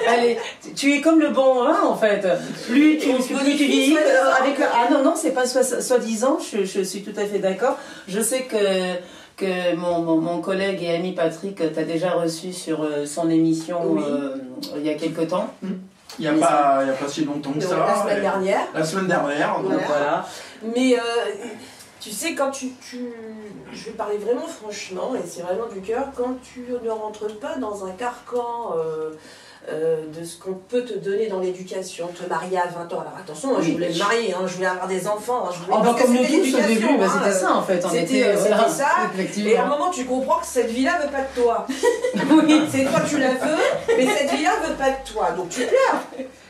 [SPEAKER 1] allez, tu es comme le bon vin, en fait. Plus tu vieillis, avec le... Ah non, c'est pas soi-disant, je suis tout à fait d'accord. Je sais que mon collègue et ami Patrick t'a déjà reçu sur son émission
[SPEAKER 5] Oui.
[SPEAKER 1] il y a quelque temps.
[SPEAKER 2] Il n'y a pas si longtemps que ça.
[SPEAKER 5] La semaine dernière.
[SPEAKER 2] La semaine dernière.
[SPEAKER 5] Voilà.
[SPEAKER 1] Voilà.
[SPEAKER 5] Mais tu sais, quand je vais parler vraiment franchement, et c'est vraiment du cœur, quand tu ne rentres pas dans un carcan de ce qu'on peut te donner dans l'éducation, te marier à 20 ans. Alors attention, moi, je voulais me marier, hein, je voulais avoir des enfants. Je voulais...
[SPEAKER 1] Comme nous tous au
[SPEAKER 5] l'éducation,
[SPEAKER 1] début,
[SPEAKER 5] hein,
[SPEAKER 1] c'était ça en fait. On
[SPEAKER 5] c'était
[SPEAKER 1] voilà,
[SPEAKER 5] ça.
[SPEAKER 1] effectivement.
[SPEAKER 5] Et à un moment, tu comprends que cette vie-là veut pas de toi.
[SPEAKER 1] Oui.
[SPEAKER 5] C'est toi que tu la veux, mais cette vie-là veut pas de toi. Donc tu pleures.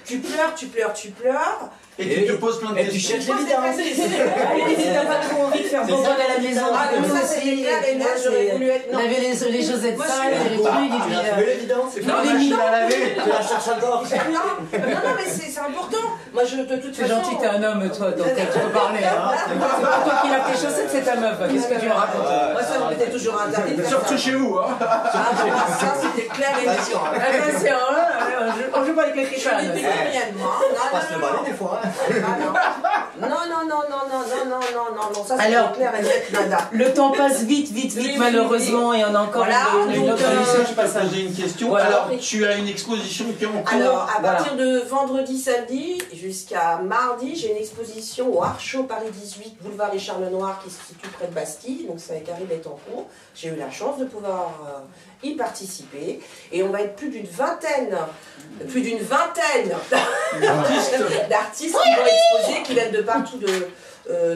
[SPEAKER 5] Tu pleures.
[SPEAKER 2] Et tu te poses plein de
[SPEAKER 4] Et tu
[SPEAKER 2] questions.
[SPEAKER 4] cherches l'évidence.
[SPEAKER 1] Et si t'as pas trop envie de faire bonbonne à la maison,
[SPEAKER 5] Ah, comme ça, c'est clair et net, j'aurais voulu être. Non.
[SPEAKER 1] laver les Josettes
[SPEAKER 5] Moi, je
[SPEAKER 1] sales,
[SPEAKER 5] suis-
[SPEAKER 1] les trucs, et
[SPEAKER 4] Tu
[SPEAKER 1] puis...
[SPEAKER 4] as trouvé l'évidence.
[SPEAKER 1] Non, les mille à laver.
[SPEAKER 4] Tu la cherches encore.
[SPEAKER 5] Non, mais c'est important. Moi, de toute
[SPEAKER 1] C'est
[SPEAKER 5] façon.
[SPEAKER 1] gentil, t'es un homme, toi, donc tu peux parler. Hein. C'est pas toi qui lave tes chaussettes, c'est ta meuf. Qu'est-ce que tu me racontes?
[SPEAKER 5] Moi, ça m'était toujours interdit de faire
[SPEAKER 2] Surtout
[SPEAKER 5] ça.
[SPEAKER 2] chez vous, hein.
[SPEAKER 5] Ça, c'était clair et net.
[SPEAKER 1] Attention, on joue pas avec les trichones.
[SPEAKER 4] Passe le balai des fois.
[SPEAKER 5] Non, ça
[SPEAKER 1] Alors,
[SPEAKER 5] c'est clair et net, nada.
[SPEAKER 1] Le temps passe vite, malheureusement, et on a encore
[SPEAKER 5] Voilà,
[SPEAKER 1] une autre
[SPEAKER 5] donc,
[SPEAKER 1] émission
[SPEAKER 2] Je
[SPEAKER 1] qui
[SPEAKER 2] peux
[SPEAKER 1] passe à
[SPEAKER 2] poser une question.
[SPEAKER 1] Voilà.
[SPEAKER 2] Alors, tu as une exposition qui est en cours.
[SPEAKER 5] Alors, à
[SPEAKER 1] Voilà.
[SPEAKER 5] partir de vendredi, samedi, jusqu'à mardi, j'ai une exposition au Art Show Paris 18, boulevard Richard Lenoir, qui se situe près de Bastille, donc c'est avec Harry Bettencourt. J'ai eu la chance de pouvoir y participer, et on va être plus d'une vingtaine d'artistes qui vont exposer, qui viennent de partout de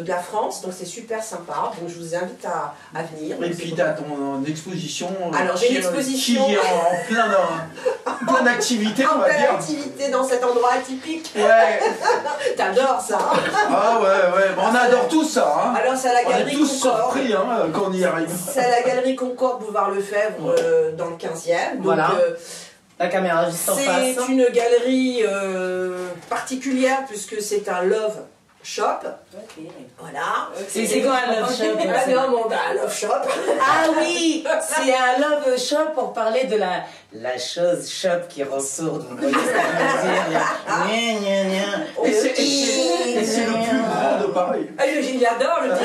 [SPEAKER 5] la France, donc c'est super sympa. Donc je vous invite à venir.
[SPEAKER 2] Et puis tu as ton exposition.
[SPEAKER 5] Alors, j'ai une
[SPEAKER 2] qui-
[SPEAKER 5] exposition.
[SPEAKER 2] Qui est en plein d'activité, on
[SPEAKER 5] En
[SPEAKER 2] va
[SPEAKER 5] pleine
[SPEAKER 2] dire.
[SPEAKER 5] activité dans cet endroit atypique.
[SPEAKER 2] Ouais.
[SPEAKER 5] T'adores ça.
[SPEAKER 2] Ah ouais. On adore tout ça. Hein.
[SPEAKER 5] Alors c'est à la
[SPEAKER 2] On est
[SPEAKER 5] galerie
[SPEAKER 2] tous
[SPEAKER 5] Concorde.
[SPEAKER 2] surpris hein, quand on y arrive.
[SPEAKER 5] C'est à la galerie Concorde, boulevard Lefebvre, dans le 15e. Donc,
[SPEAKER 1] Voilà. La caméra juste en face.
[SPEAKER 5] c'est une galerie particulière puisque c'est un love shop.
[SPEAKER 3] Ok.
[SPEAKER 5] Voilà.
[SPEAKER 1] C'est quoi un love shop?
[SPEAKER 5] Ah non, bon, un love shop.
[SPEAKER 1] Ah oui, c'est un love shop pour parler de la chose shop qui rend sourde. Vous voyez ce que je veux dire? Gna, gna, gna.
[SPEAKER 2] Et c'est le plus grand de Paris.
[SPEAKER 5] Ah, il adore le dire.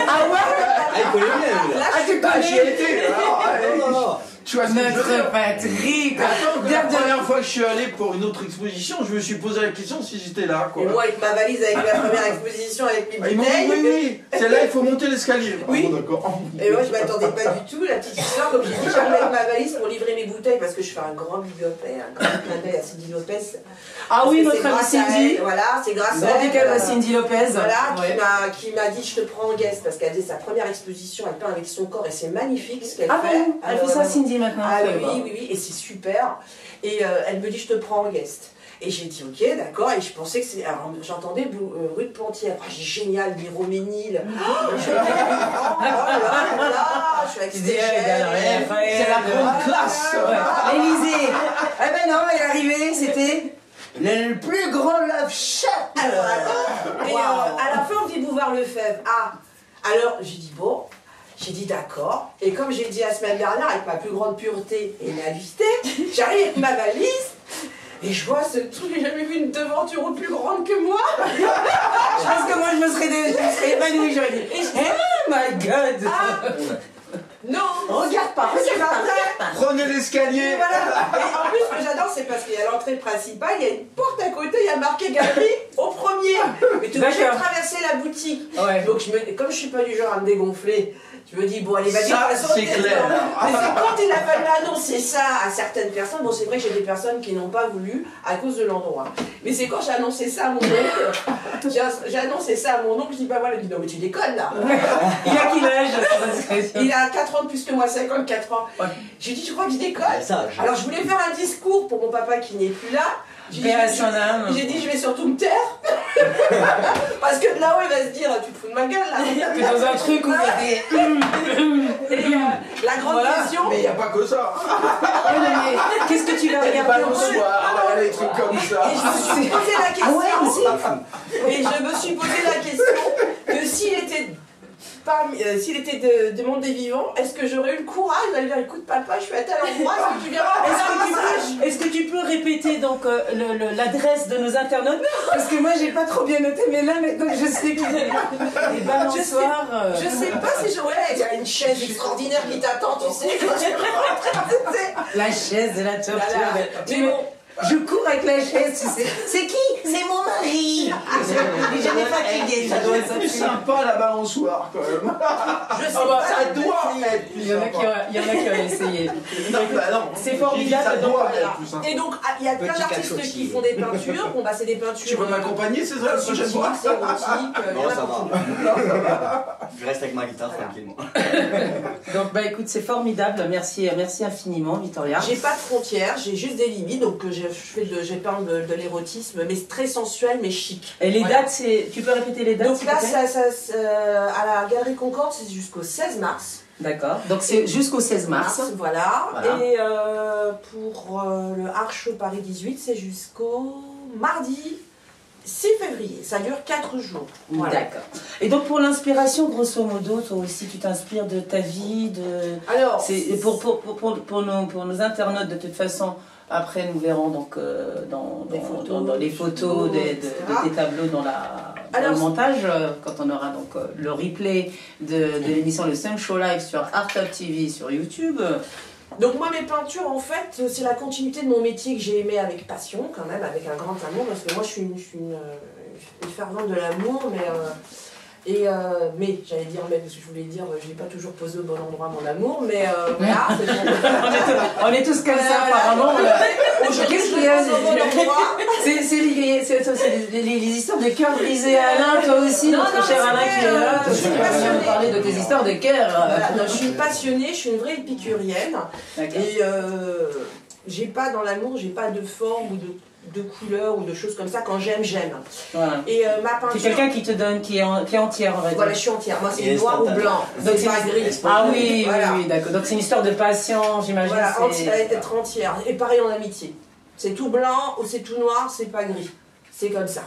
[SPEAKER 1] Ah ouais?
[SPEAKER 4] Ah, il connaît bien.
[SPEAKER 5] Là,
[SPEAKER 1] Ah, tu
[SPEAKER 2] Ah, j'y
[SPEAKER 1] connais
[SPEAKER 2] étais. Alors,
[SPEAKER 4] Non.
[SPEAKER 2] tu vois ce que je veux dire.
[SPEAKER 1] notre Patrick.
[SPEAKER 2] Attends, la première fois que je suis allé pour une autre exposition, je me suis posé la question si j'étais là. Quoi.
[SPEAKER 5] Et moi, avec ma valise, avec ma première exposition, avec mes
[SPEAKER 2] Ils m'ont dit
[SPEAKER 5] bouteilles.
[SPEAKER 2] oui. Celle-là, il faut monter l'escalier.
[SPEAKER 5] Oui.
[SPEAKER 2] Ah, bon, d'accord.
[SPEAKER 5] Et moi, je m'attendais pas du tout. La petite histoire, comme j'ai dit, j'arrive avec ma valise pour livrer mes bouteilles parce que je fais un grand big up, un grand clin d'œil à Cindy Lopez.
[SPEAKER 1] Ah oui,
[SPEAKER 5] Parce que
[SPEAKER 1] notre
[SPEAKER 5] c'est
[SPEAKER 1] amie
[SPEAKER 5] grâce à
[SPEAKER 1] Cindy.
[SPEAKER 5] elle, voilà, c'est grâce à
[SPEAKER 1] Grand
[SPEAKER 5] elle.
[SPEAKER 1] décal à Cindy Lopez.
[SPEAKER 5] Voilà,
[SPEAKER 1] Ouais.
[SPEAKER 5] qui m'a dit je te prends en guest parce qu'elle faisait sa première exposition, elle peint avec son corps et c'est magnifique ce qu'elle
[SPEAKER 1] Ah
[SPEAKER 5] fait.
[SPEAKER 1] bon? Elle fait ça, Cindy, maintenant?
[SPEAKER 5] Ah
[SPEAKER 1] je savais pas.
[SPEAKER 5] oui, et c'est super. Et elle me dit je te prends en guest. Et j'ai dit ok, d'accord, et je pensais que c'est. Alors j'entendais rue de Plantière. Ah, j'ai génial, Miroménil. Je suis avec je suis avec
[SPEAKER 1] Tu dis,
[SPEAKER 5] Stéphane.
[SPEAKER 1] c'est la grande
[SPEAKER 2] classe.
[SPEAKER 1] L'Elysée. Eh ben non, il est arrivé, c'était le plus grand love shop.
[SPEAKER 5] Et à la fin, on dit Boulevard Lefebvre. Ah, alors j'ai dit bon, j'ai dit d'accord. Et comme j'ai dit la semaine dernière, avec ma plus grande pureté et naïveté, j'arrive avec ma valise. Et je vois ce truc, j'ai jamais vu une devanture plus grande que moi.
[SPEAKER 1] Je pense que moi je me serais évanouie, j'aurais dit oh my god.
[SPEAKER 5] Non,
[SPEAKER 1] Regarde pas,
[SPEAKER 5] c'est
[SPEAKER 1] regarde
[SPEAKER 5] pas
[SPEAKER 1] pas,
[SPEAKER 5] vrai.
[SPEAKER 1] regarde pas.
[SPEAKER 2] Prenez
[SPEAKER 5] Et
[SPEAKER 2] l'escalier.
[SPEAKER 5] voilà. Et en plus, ce que j'adore, c'est parce qu'il y a l'entrée principale, il y a une porte à côté, il y a marqué galerie au premier. Mais tu es obligé de
[SPEAKER 1] D'accord.
[SPEAKER 5] traverser la la boutique.
[SPEAKER 1] Ouais.
[SPEAKER 5] Donc comme je suis pas du genre à me dégonfler, je me dis bon allez vas-y.
[SPEAKER 2] Ça, c'est clair.
[SPEAKER 5] Mais c'est quand il a fallu annoncer ça à certaines personnes, bon c'est vrai que j'ai des personnes qui n'ont pas voulu à cause de l'endroit. Mais c'est quand j'ai annoncé ça à mon oncle, j'ai annoncé ça à mon oncle, je dis bah voilà, il dit non mais tu déconnes là.
[SPEAKER 1] Il a quel âge?
[SPEAKER 5] Il a 4 ans de plus que moi, 54 ans.
[SPEAKER 1] Ouais.
[SPEAKER 5] J'ai dit, tu crois que je déconne?
[SPEAKER 4] Sage.
[SPEAKER 5] Alors je voulais faire un discours pour mon papa qui n'est plus là.
[SPEAKER 1] Paix à son âme.
[SPEAKER 5] J'ai dit, je vais surtout me taire. Parce que de là-haut, il va se dire, tu te fous de ma gueule là.
[SPEAKER 1] T'es dans un truc où il y a des...
[SPEAKER 5] Et la grande question.
[SPEAKER 2] Mais il n'y a pas que ça.
[SPEAKER 1] Qu'est-ce que tu vas
[SPEAKER 2] Pas
[SPEAKER 1] regarder en
[SPEAKER 2] bonsoir, les trucs comme ça.
[SPEAKER 5] Et je me suis posé la question.
[SPEAKER 1] Ah ouais, aussi.
[SPEAKER 5] Et je me suis posé la question que s'il était. S'il était de monde des vivants, est-ce que j'aurais eu le courage d'aller dire écoute papa, je suis à tel endroit, est-ce que tu viens
[SPEAKER 1] Est-ce que tu peux répéter donc l'adresse de nos internautes? Parce que moi j'ai pas trop bien noté, mais là maintenant je sais qu'il y a des balançoires.
[SPEAKER 5] Je sais pas si j'aurais. Il y a une chaise extraordinaire qui t'attend, tu sais.
[SPEAKER 1] La chaise de la torture.
[SPEAKER 5] Mais bon.
[SPEAKER 1] Je cours avec la chaise, tu sais. C'est qui? C'est mon mari. Il est jamais fatigué.
[SPEAKER 2] Ça doit être plus sympa la balançoire quand même.
[SPEAKER 5] Je sais
[SPEAKER 2] Ça doit être plus
[SPEAKER 1] Il y en a qui ont essayé.
[SPEAKER 2] Non, bah non.
[SPEAKER 1] C'est formidable.
[SPEAKER 2] Ça
[SPEAKER 1] Donc,
[SPEAKER 2] doit
[SPEAKER 5] voilà.
[SPEAKER 2] être plus sympa.
[SPEAKER 5] Et donc, il y a plein
[SPEAKER 4] Petit
[SPEAKER 5] d'artistes
[SPEAKER 4] cachotier.
[SPEAKER 5] qui font des peintures. Bon, bah, c'est des peintures.
[SPEAKER 2] Tu veux m'accompagner, c'est ça la prochaine fois?
[SPEAKER 5] C'est érotique.
[SPEAKER 4] Non, ça va. Je reste avec ma guitare tranquillement.
[SPEAKER 1] Donc bah écoute, c'est formidable. Merci infiniment, Victoria.
[SPEAKER 5] J'ai pas de frontières, j'ai juste des limites. Donc, j'ai peint de l'érotisme, mais très sensuel, mais chic.
[SPEAKER 1] Et les
[SPEAKER 5] Voilà.
[SPEAKER 1] dates, tu peux répéter les dates?
[SPEAKER 5] Donc
[SPEAKER 1] s'il
[SPEAKER 5] là,
[SPEAKER 1] te plaît
[SPEAKER 5] à la Galerie Concorde, c'est jusqu'au 16 mars.
[SPEAKER 1] D'accord. Donc c'est jusqu'au 16 mars.
[SPEAKER 5] Voilà.
[SPEAKER 1] Voilà.
[SPEAKER 5] Et pour le Art Show Paris 18, c'est jusqu'au mardi 6 février. Ça dure 4 jours. Voilà.
[SPEAKER 1] D'accord. Et donc pour l'inspiration, grosso modo, toi aussi, tu t'inspires de ta vie, de...
[SPEAKER 5] Alors,
[SPEAKER 1] C'est pour nos internautes, de toute façon, après nous verrons donc dans les photos de tes tableaux dans le montage, quand on aura donc le replay de l'émission Le Sun Show Live sur Art Up TV sur YouTube.
[SPEAKER 5] donc moi mes peintures en fait c'est la continuité de mon métier que j'ai aimé avec passion quand même, avec un grand amour, parce que moi je suis une fervente de l'amour, mais j'allais dire, mais je voulais dire, je n'ai pas toujours posé au bon endroit mon amour, mais voilà.
[SPEAKER 1] On est tous comme ça apparemment. Qu'est-ce qu'il y a? C'est les histoires de cœur brisé à Alain, toi aussi, notre cher Alain qui est là.
[SPEAKER 5] Je suis passionnée.
[SPEAKER 1] Parler de tes histoires de cœur.
[SPEAKER 5] Voilà, non, je suis passionnée, je suis une vraie épicurienne.
[SPEAKER 1] D'accord.
[SPEAKER 5] Et j'ai pas dans l'amour, j'ai pas de forme ou de couleur ou de choses comme ça. Quand j'aime, j'aime.
[SPEAKER 1] Voilà.
[SPEAKER 5] Et ma peinture.
[SPEAKER 1] C'est quelqu'un qui te donne, qui est entière, on va dire.
[SPEAKER 5] Voilà, je suis entière. Moi, c'est
[SPEAKER 4] Et
[SPEAKER 5] noir ou blanc.
[SPEAKER 1] Donc
[SPEAKER 5] C'est pas gris.
[SPEAKER 1] Ah oui,
[SPEAKER 5] Voilà.
[SPEAKER 1] oui, d'accord. Donc c'est une histoire de passion, j'imagine.
[SPEAKER 5] Voilà,
[SPEAKER 1] c'est-
[SPEAKER 5] être entière. Et pareil en amitié. C'est tout blanc ou c'est tout noir, c'est pas gris. C'est comme ça.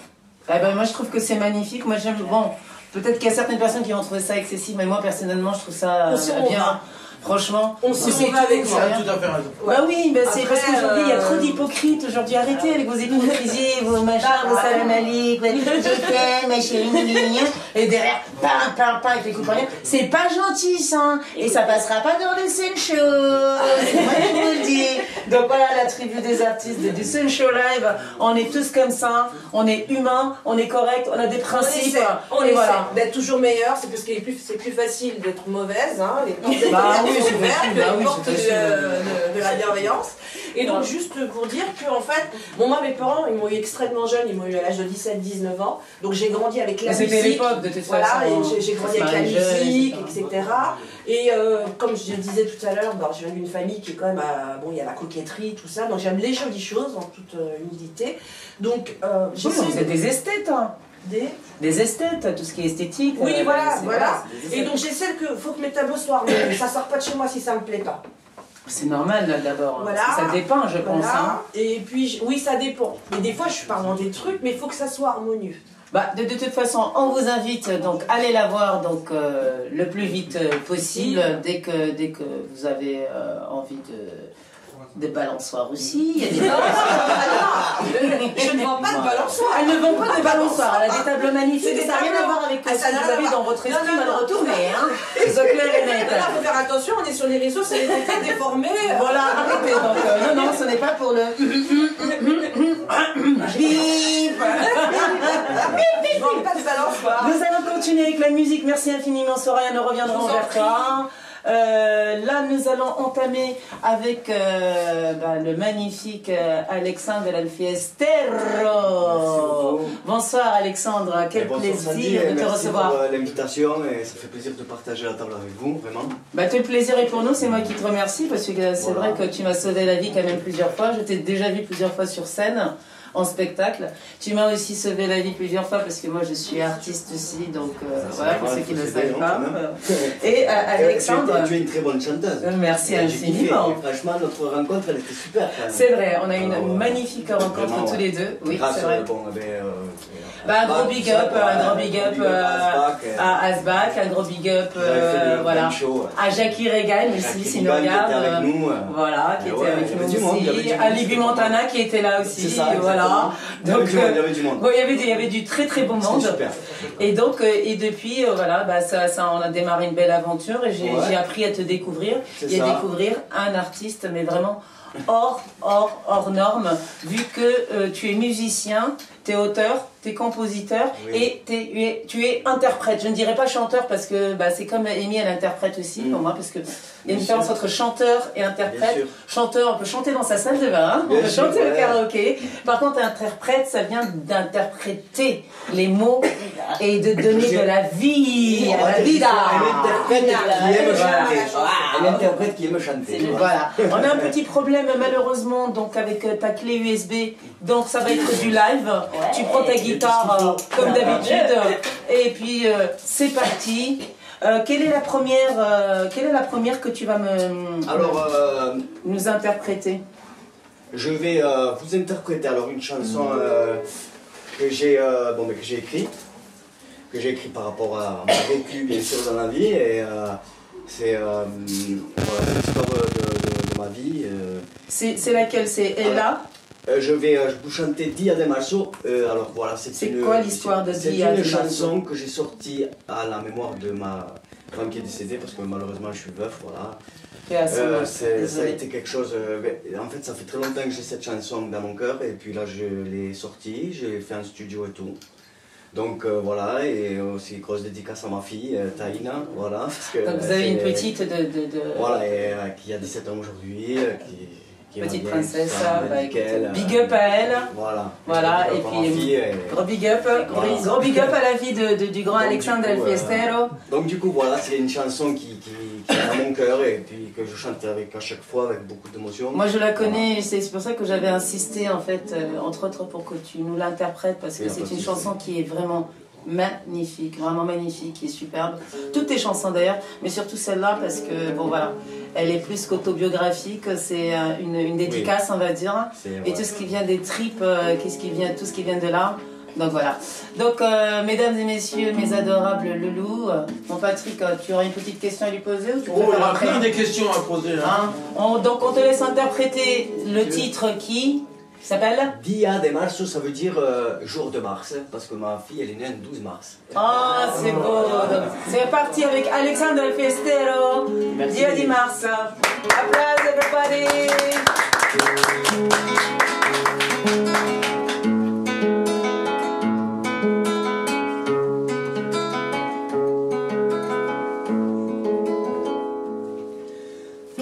[SPEAKER 1] Eh ben, moi je trouve que c'est magnifique. Moi j'aime. Bon, peut-être qu'il y a certaines personnes qui vont trouver ça excessif, mais moi personnellement je trouve ça
[SPEAKER 5] On s'y
[SPEAKER 1] bien.
[SPEAKER 5] revoit.
[SPEAKER 1] Franchement,
[SPEAKER 5] On s'y
[SPEAKER 1] c'est
[SPEAKER 5] revoit avec
[SPEAKER 2] Tu
[SPEAKER 5] moi.
[SPEAKER 2] as tout à fait raison.
[SPEAKER 1] Bah oui, bah c'est
[SPEAKER 5] Après,
[SPEAKER 1] parce qu'aujourd'hui il y a trop d'hypocrites. Aujourd'hui, arrêtez avec vos hypocrisies, vos machins, vos salam alik, je t'aime, ma chérie, et derrière, pam, avec les coups de poignet. C'est pas gentil ça, et ça passera pas dans le Sun Show. C'est moi qui vous le dis. Donc voilà la tribu des artistes du Sun Show Live. On est tous comme ça, on est humains, on est correct, on a des principes.
[SPEAKER 5] On
[SPEAKER 1] Et
[SPEAKER 5] essaie
[SPEAKER 1] voilà.
[SPEAKER 5] d'être toujours meilleur, c'est parce que c'est plus facile d'être mauvaise, hein, les portes
[SPEAKER 1] Bah oui,
[SPEAKER 5] sont
[SPEAKER 1] c'est
[SPEAKER 5] ouvertes,
[SPEAKER 1] facile,
[SPEAKER 5] que
[SPEAKER 1] bah
[SPEAKER 5] les
[SPEAKER 1] oui,
[SPEAKER 5] portes
[SPEAKER 1] c'est facile.
[SPEAKER 5] de la bienveillance. Et donc juste pour dire que en fait, bon moi mes parents ils m'ont eu extrêmement jeune, ils m'ont eu à l'âge de 17-19 ans, donc j'ai grandi avec la
[SPEAKER 1] Mais
[SPEAKER 5] musique.
[SPEAKER 1] c'était l'époque de toute
[SPEAKER 5] Voilà,
[SPEAKER 1] façon.
[SPEAKER 5] et j'ai grandi avec la musique, etc. Et comme je disais tout à l'heure, je viens d'une famille qui est quand même, bon il y a la coquetterie, tout ça, donc j'aime les jolies choses en toute humilité. Donc
[SPEAKER 1] Oui, vous êtes des esthètes, hein. Des esthètes, tout ce qui est esthétique.
[SPEAKER 5] Oui, voilà,
[SPEAKER 1] c'est-
[SPEAKER 5] voilà.
[SPEAKER 1] c'est des
[SPEAKER 5] Et
[SPEAKER 1] esthètes.
[SPEAKER 5] donc j'essaie que faut que mes tableaux soient harmonieux. Ça sort pas de chez moi si ça me plaît pas.
[SPEAKER 1] C'est normal là d'abord,
[SPEAKER 5] Voilà.
[SPEAKER 1] parce que ça dépend, je pense.
[SPEAKER 5] Voilà.
[SPEAKER 1] Hein.
[SPEAKER 5] Et puis oui, ça dépend. Mais des fois je parle dans des trucs, mais il faut que ça soit harmonieux.
[SPEAKER 1] Bah, de toute façon, on vous invite donc à aller la voir donc le plus vite possible, dès que vous avez envie de balançoires aussi. Il y a des...
[SPEAKER 5] Je ne vends pas de balançoire.
[SPEAKER 1] Elle ne vend pas de balançoires, elle a des tableaux magnifiques,
[SPEAKER 5] C'est des
[SPEAKER 1] ça n'a rien à
[SPEAKER 5] tableaux.
[SPEAKER 1] voir avec
[SPEAKER 5] Ah,
[SPEAKER 1] ce
[SPEAKER 5] ça
[SPEAKER 1] que
[SPEAKER 5] n'a
[SPEAKER 1] vous
[SPEAKER 5] rien à
[SPEAKER 1] avez
[SPEAKER 5] voir.
[SPEAKER 1] dans votre
[SPEAKER 5] Non,
[SPEAKER 1] esprit
[SPEAKER 5] non,
[SPEAKER 1] mal
[SPEAKER 5] non.
[SPEAKER 1] retourné, hein. C'est ça clair et net.
[SPEAKER 5] Là, faut faire attention, on est sur les réseaux, c'est des têtes déformées.
[SPEAKER 1] Voilà, arrêtez donc. Non, ce n'est pas pour le... Bip.
[SPEAKER 5] Je vends pas de balançoire.
[SPEAKER 1] Nous allons continuer avec la musique. Merci infiniment, Soraya. Nous reviendrons vers toi. Là, nous allons entamer avec le magnifique Alexandre Alfiestero. Bonsoir Alexandre, quel plaisir de te recevoir.
[SPEAKER 4] Merci pour l'invitation et ça fait plaisir de partager la table avec vous, vraiment.
[SPEAKER 1] Tout le plaisir est pour nous, c'est moi qui te remercie parce que c'est vrai que tu m'as sauvé la vie quand même plusieurs fois. Je t'ai déjà vu plusieurs fois sur scène. En spectacle. Tu m'as aussi sauvé la vie plusieurs fois parce que moi je suis artiste aussi, donc voilà pour ceux qui ne le savent pas. Et Alexandre,
[SPEAKER 4] tu es une très bonne chanteuse.
[SPEAKER 1] Merci infiniment.
[SPEAKER 4] Franchement, notre rencontre elle était super.
[SPEAKER 1] C'est vrai, on a eu une magnifique rencontre tous les deux. Oui, c'est vrai. Un gros big up à Asbach, un gros big up voilà, à Jackie Regan aussi, si nous regarde. Voilà, qui était avec nous aussi. À Libby Montana qui était là aussi. Voilà. Donc, il y avait du monde. Il y avait du très très bon monde. Super. Et donc, et depuis, voilà, on a démarré une belle aventure et j'ai appris à te découvrir et à découvrir un artiste, mais vraiment hors norme, vu que tu es musicien, tu es auteur, tu es compositeur et tu es interprète. Je ne dirais pas chanteur parce que c'est comme Amy, elle interprète aussi pour moi, parce que il y a une différence entre chanteur et interprète. Chanteur, on peut chanter dans sa salle de bain, on peut chanter au karaoké. Par contre, interprète, ça vient d'interpréter les mots et de donner de la vie à la vida.
[SPEAKER 4] Un interprète qui aime chanter.
[SPEAKER 1] Voilà. On a un petit problème malheureusement donc avec ta clé USB, donc ça va être du live. Tu prends ta guitare comme d'habitude et puis c'est parti. Quelle est la première que tu vas nous interpréter?
[SPEAKER 4] Je vais vous interpréter alors une chanson que j'ai écrite par rapport à mon vécu bien sûr dans la vie et c'est l'histoire de ma vie.
[SPEAKER 1] C'est laquelle? C'est Ella?
[SPEAKER 4] Je vais vous chanter Dia de Marzo. Alors voilà, c'est
[SPEAKER 1] quoi l'histoire de Dia de Marzo?
[SPEAKER 4] C'est une chanson que j'ai sortie à la mémoire de ma femme qui est décédée parce que malheureusement je suis veuf, voilà. Ça a été quelque chose. En fait, ça fait très longtemps que j'ai cette chanson dans mon cœur et puis là je l'ai sortie, j'ai fait un studio et tout. Donc voilà, et aussi grosse dédicace à ma fille, Taïna, voilà. Parce que,
[SPEAKER 1] donc vous avez une petite
[SPEAKER 4] Voilà, et, qui a 17 ans aujourd'hui, qui
[SPEAKER 1] petite princesse, big up à elle. Voilà, et puis gros big up à la vie du grand Alexandre Alfiestero.
[SPEAKER 4] Donc du coup voilà, c'est une chanson qui est dans mon cœur et puis que je chante à chaque fois avec beaucoup d'émotion.
[SPEAKER 1] Moi je la connais, c'est pour ça que j'avais insisté en fait, entre autres pour que tu nous l'interprètes parce que c'est une chanson qui est vraiment magnifique, vraiment magnifique, qui est superbe. Toutes tes chansons d'ailleurs, mais surtout celle-là parce que bon voilà, elle est plus qu'autobiographique, c'est une dédicace on va dire, et tout ce qui vient des tripes, tout ce qui vient de là. Donc voilà. Donc mesdames et messieurs, mes adorables loulous, mon Patrick, tu auras une petite question à lui poser ou tu
[SPEAKER 2] il y a plein de questions à poser.
[SPEAKER 1] Donc on te laisse interpréter le titre qui s'appelle
[SPEAKER 4] Dia de Marzo, ça veut dire jour de mars, parce que ma fille elle est née le 12 mars.
[SPEAKER 1] Ah, c'est beau. C'est parti avec Alexandre Alfiestero, Dia de Marzo. Applause everybody.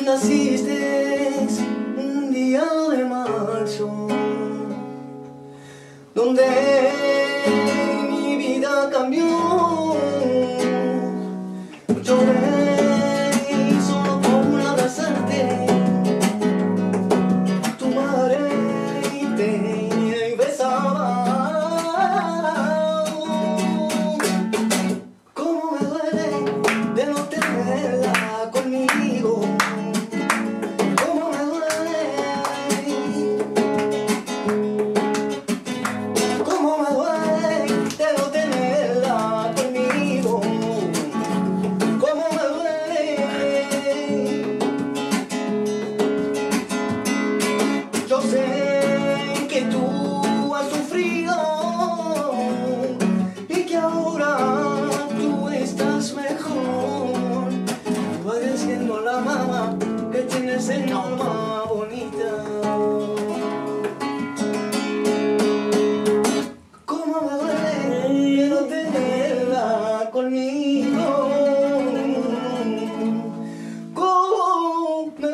[SPEAKER 4] Naciste un día de marzo, donde mi vida cambió. Lloré solo por abrazarte, tu madre te conmigo. Como me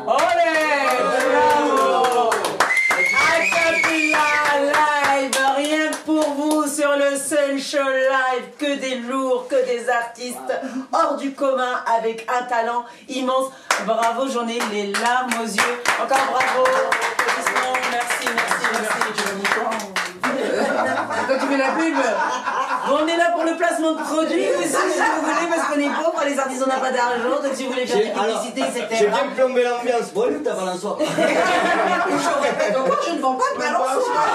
[SPEAKER 1] Olé, bravo. Acapella live, rien que pour vous sur le Sun Show Live, que des lourds, que des artistes hors du commun avec un talent immense. Bravo, j'en ai les larmes aux yeux. Encore bravo. Merci. Quand tu fais la pub, bon, on est là pour le placement de produits aussi, si vous voulez, parce qu'on est pauvres, les artistes on n'a pas d'argent, donc si vous voulez faire des publicités, etc.
[SPEAKER 4] J'ai bien plombé l'ambiance. Bon, où ta balançoire?
[SPEAKER 5] Je répète encore, je ne vends pas de balançoire.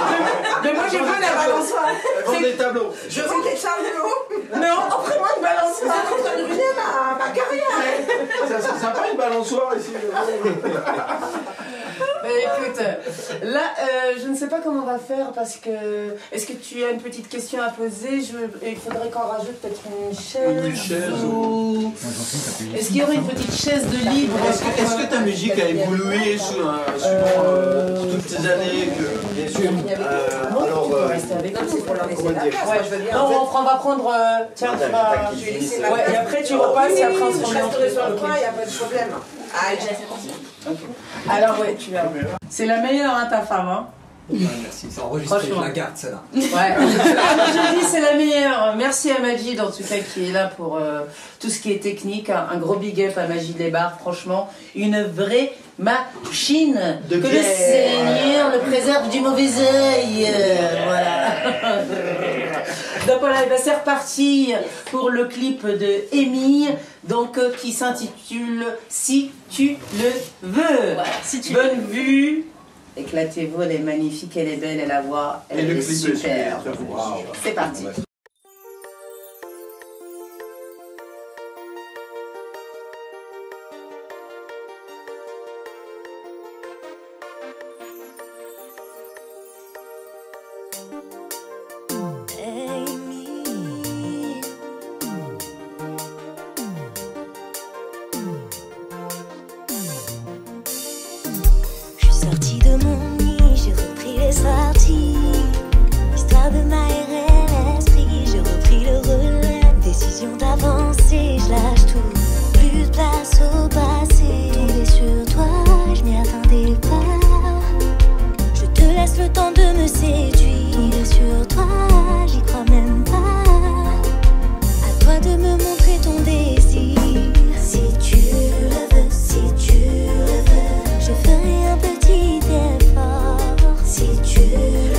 [SPEAKER 1] Mais moi j'ai pas la balançoire.
[SPEAKER 2] Vends des tableaux.
[SPEAKER 5] Je vends des tableaux.
[SPEAKER 1] Non, offrez-moi une balançoire.
[SPEAKER 5] Ça coûte ruiner ma carrière.
[SPEAKER 2] C'est sympa une balançoire ici.
[SPEAKER 1] Écoute, là, je ne sais pas comment on va faire parce que... Est-ce que tu as une petite question à poser? Il faudrait qu'on rajoute peut-être une chaise.
[SPEAKER 2] Une chaise.
[SPEAKER 1] Ou... Est-ce qu'il y aurait une petite chaise de libre?
[SPEAKER 2] Est-ce que ta musique a évolué suivant toutes ces années que...
[SPEAKER 4] Bien sûr. Alors,
[SPEAKER 1] Tu peux rester avec nous.
[SPEAKER 5] C'est pour leur laisser
[SPEAKER 4] comment
[SPEAKER 5] la
[SPEAKER 4] dire?
[SPEAKER 5] place.
[SPEAKER 1] Ouais,
[SPEAKER 5] Je veux bien.
[SPEAKER 1] non, on va prendre... tiens, tu vas... Ouais, et après tu repasses et après on se
[SPEAKER 5] Je
[SPEAKER 1] remet en
[SPEAKER 5] resterai sur le
[SPEAKER 1] truc.
[SPEAKER 5] coin, il n'y a pas de problème. Ah,
[SPEAKER 3] J'ai fait partie.
[SPEAKER 1] Alors ouais, tu as... C'est la meilleure, hein, ta femme, hein?
[SPEAKER 6] Merci, c'est enregistré, je
[SPEAKER 1] Franchement.
[SPEAKER 6] la garde celle-là.
[SPEAKER 1] Ouais. Je dis c'est la meilleure. Merci à Magid en tout cas qui est là pour tout ce qui est technique. Un gros big up à Magid Lesbarres, franchement. Une vraie machine.
[SPEAKER 2] De
[SPEAKER 1] que le
[SPEAKER 2] guerre.
[SPEAKER 1] Seigneur le préserve du mauvais œil. Voilà. Donc voilà, ben c'est reparti pour le clip de Amy, donc qui s'intitule Si tu le veux.
[SPEAKER 3] Voilà, si tu
[SPEAKER 1] Bonne vue. Éclatez-vous, elle est magnifique, elle est belle, elle a la voix, elle
[SPEAKER 2] Et le
[SPEAKER 1] est
[SPEAKER 2] clip est
[SPEAKER 1] super.
[SPEAKER 2] super. Wow.
[SPEAKER 1] C'est parti.
[SPEAKER 7] Je suis sortie de mon nid, j'ai repris les sorties. Histoire de m'aérer l'esprit, j'ai repris le relais. Décision d'avancer, je lâche tout. Plus de place au passé. Tomber sur toi, je m'y attendais pas. Je te laisse le temps de me séduire. Tomber sur toi, j'y crois même pas. À toi de me montrer ton désir. Si tu le veux, si tu le veux, je ferai un petit effort. Si tu le